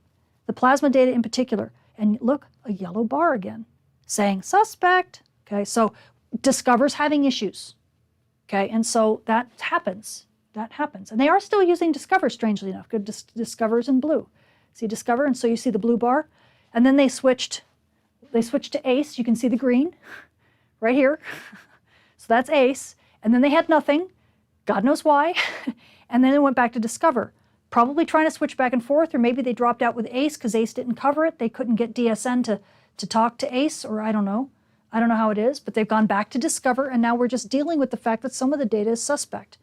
The plasma data in particular. And look, a yellow bar again, saying suspect. Okay, so Discover's having issues. Okay, and so that happens. That happens. And they are still using Discover, strangely enough. Good, Discover's in blue. See Discover, and so you see the blue bar. And then they switched to ACE. You can see the green right here. So that's ACE. And then they had nothing. God knows why. And then they went back to Discover. Probably trying to switch back and forth, or maybe they dropped out with ACE because ACE didn't cover it. They couldn't get DSN to talk to ACE, or I don't know. I don't know how it is, but they've gone back to Discover, and now we're just dealing with the fact that some of the data is suspect.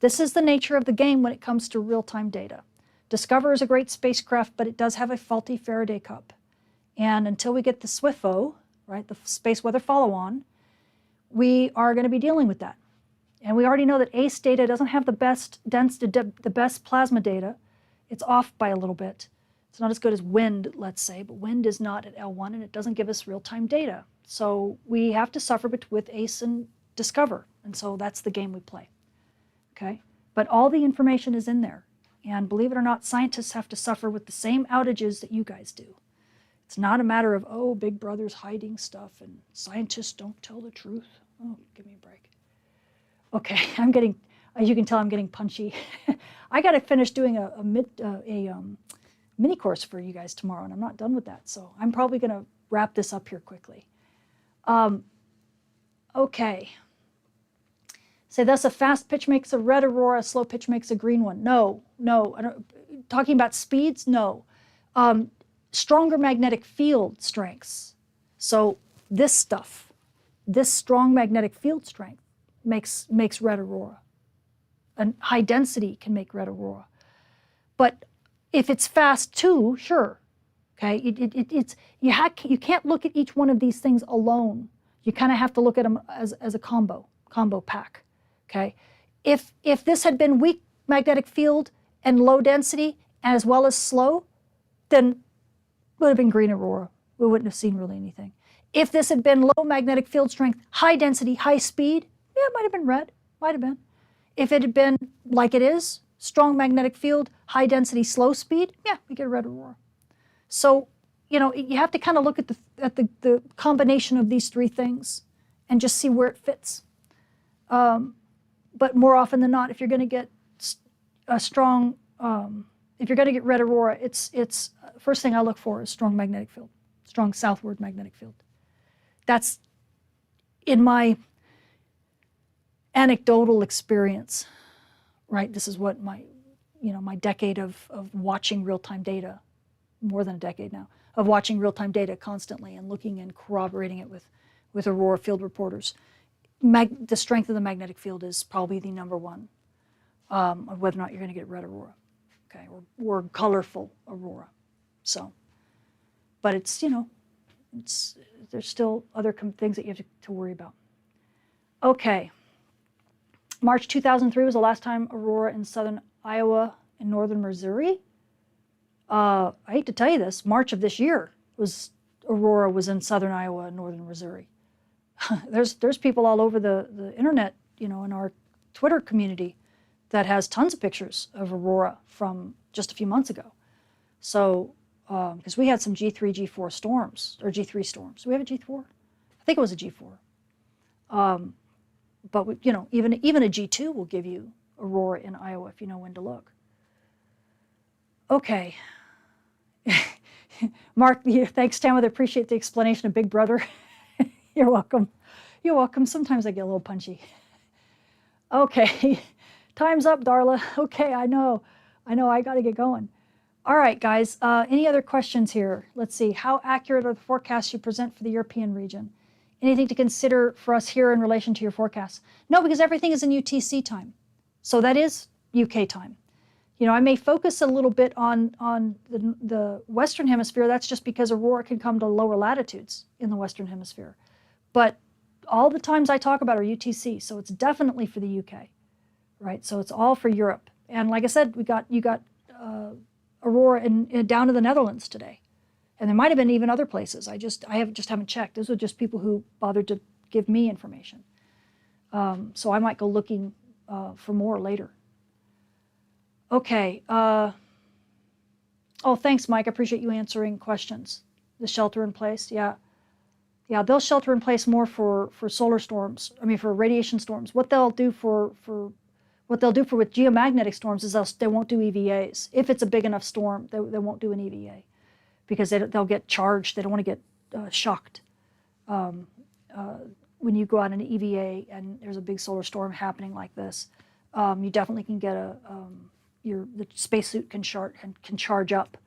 This is the nature of the game when it comes to real-time data. Discover is a great spacecraft, but it does have a faulty Faraday cup. And until we get the SWIFO, right, the Space Weather Follow-On, we are going to be dealing with that. And we already know that ACE data doesn't have the best the best plasma data. It's off by a little bit. It's not as good as wind, let's say, but wind is not at L1, and it doesn't give us real-time data. So we have to suffer with ACE and Discover, and so that's the game we play. Okay? But all the information is in there. And believe it or not, scientists have to suffer with the same outages that you guys do. It's not a matter of, oh, Big Brother's hiding stuff and scientists don't tell the truth. Oh, give me a break. Okay, as you can tell, I'm getting punchy. I got to finish doing a mini course for you guys tomorrow, and I'm not done with that. So I'm probably going to wrap this up here quickly. Okay. Say thus a fast pitch makes a red aurora, a slow pitch makes a green one. No. Talking about speeds? No. Stronger magnetic field strengths. So this stuff, this strong magnetic field strength makes red aurora. And high density can make red aurora. But if it's fast too, sure. Okay, you can't look at each one of these things alone. You kind of have to look at them as a combo pack. Okay, if this had been weak magnetic field and low density as well as slow, then it would have been green aurora. We wouldn't have seen really anything. If this had been low magnetic field strength, high density, high speed, yeah, it might have been red. Might have been. If it had been like it is, strong magnetic field, high density, slow speed, yeah, we get a red aurora. So, you have to kind of look at the combination of these three things and just see where it fits. But more often than not, if you're going to get a strong, if you're going to get red aurora, it's first thing I look for is strong magnetic field, strong southward magnetic field. That's in my anecdotal experience, right? This is what my decade of watching real-time data, more than a decade now, of watching real-time data constantly and looking and corroborating it with aurora field reporters. The strength of the magnetic field is probably the number one of whether or not you're going to get red aurora, okay, or colorful aurora. So, but it's, you know, there's still other things that you have to worry about. Okay. March 2003 was the last time aurora in southern Iowa and northern Missouri. I hate to tell you this, March of this year aurora was in southern Iowa and northern Missouri. there's people all over the internet, you know, in our Twitter community that has tons of pictures of aurora from just a few months ago. So, because we had some G3, G4 storms, or G3 storms. Do we have a G4? I think it was a G4. But we, you know, even a G2 will give you aurora in Iowa if you know when to look. Okay. Mark, thanks, Tamitha. Appreciate the explanation of Big Brother. You're welcome. You're welcome. Sometimes I get a little punchy. Okay. Time's up, Darla. Okay, I know. I got to get going. All right, guys. Any other questions here? Let's see. How accurate are the forecasts you present for the European region? Anything to consider for us here in relation to your forecasts? No, because everything is in UTC time. So that is UK time. You know, I may focus a little bit on the Western Hemisphere. That's just because aurora can come to lower latitudes in the Western Hemisphere. But all the times I talk about are UTC, so it's definitely for the UK, right? So it's all for Europe. And like I said, you got aurora down to the Netherlands today. And there might have been even other places. I just haven't checked. Those are just people who bothered to give me information. So I might go looking for more later. Okay. Oh, thanks, Mike. I appreciate you answering questions. The shelter in place, yeah. Yeah, they'll shelter in place more for solar storms. I mean, for radiation storms. What they'll do with geomagnetic storms is they won't do EVAs. If it's a big enough storm, they won't do an EVA. Because they'll get charged. They don't want to get shocked. When you go out in an EVA and there's a big solar storm happening like this, you definitely can get the spacesuit can charge up,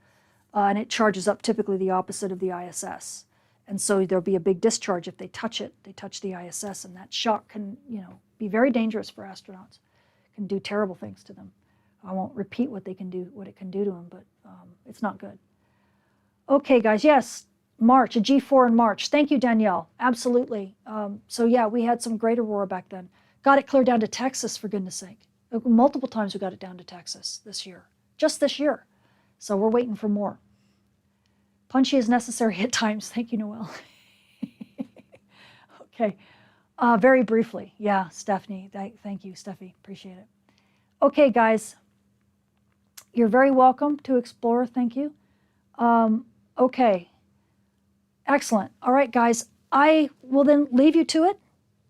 and it charges up typically the opposite of the ISS, and so there'll be a big discharge if they touch it. They touch the ISS, and that shock can, you know, be very dangerous for astronauts. It can do terrible things to them. I won't repeat what it can do to them, but it's not good. Okay, guys, yes, March, a G4 in March. Thank you, Danielle. Absolutely. So, yeah, we had some great aurora back then. Got it clear down to Texas, for goodness sake. Multiple times we got it down to Texas this year, just this year. So we're waiting for more. Punchy is necessary at times. Thank you, Noel. Okay, very briefly. Yeah, Stephanie. Thank you, Steffi. Appreciate it. Okay, guys, you're very welcome to explore. Thank you. Okay, excellent. All right, guys, I will then leave you to it.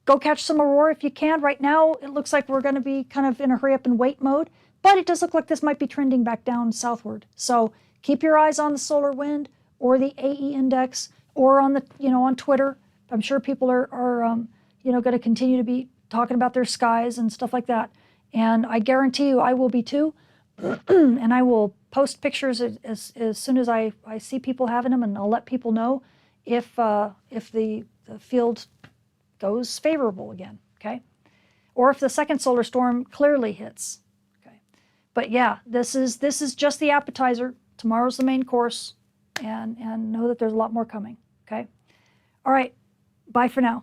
Go catch some aurora if you can. Right now, it looks like we're going to be kind of in a hurry up and wait mode, but it does look like this might be trending back down southward. So keep your eyes on the solar wind or the AE index or on the, you know, on Twitter. I'm sure people are you know, going to continue to be talking about their skies and stuff like that. And I guarantee you I will be too. And I will post pictures as soon as I see people having them, and I'll let people know if the field goes favorable again, okay? Or if the second solar storm clearly hits, okay? But yeah, this is just the appetizer. Tomorrow's the main course, and know that there's a lot more coming, okay? All right, bye for now.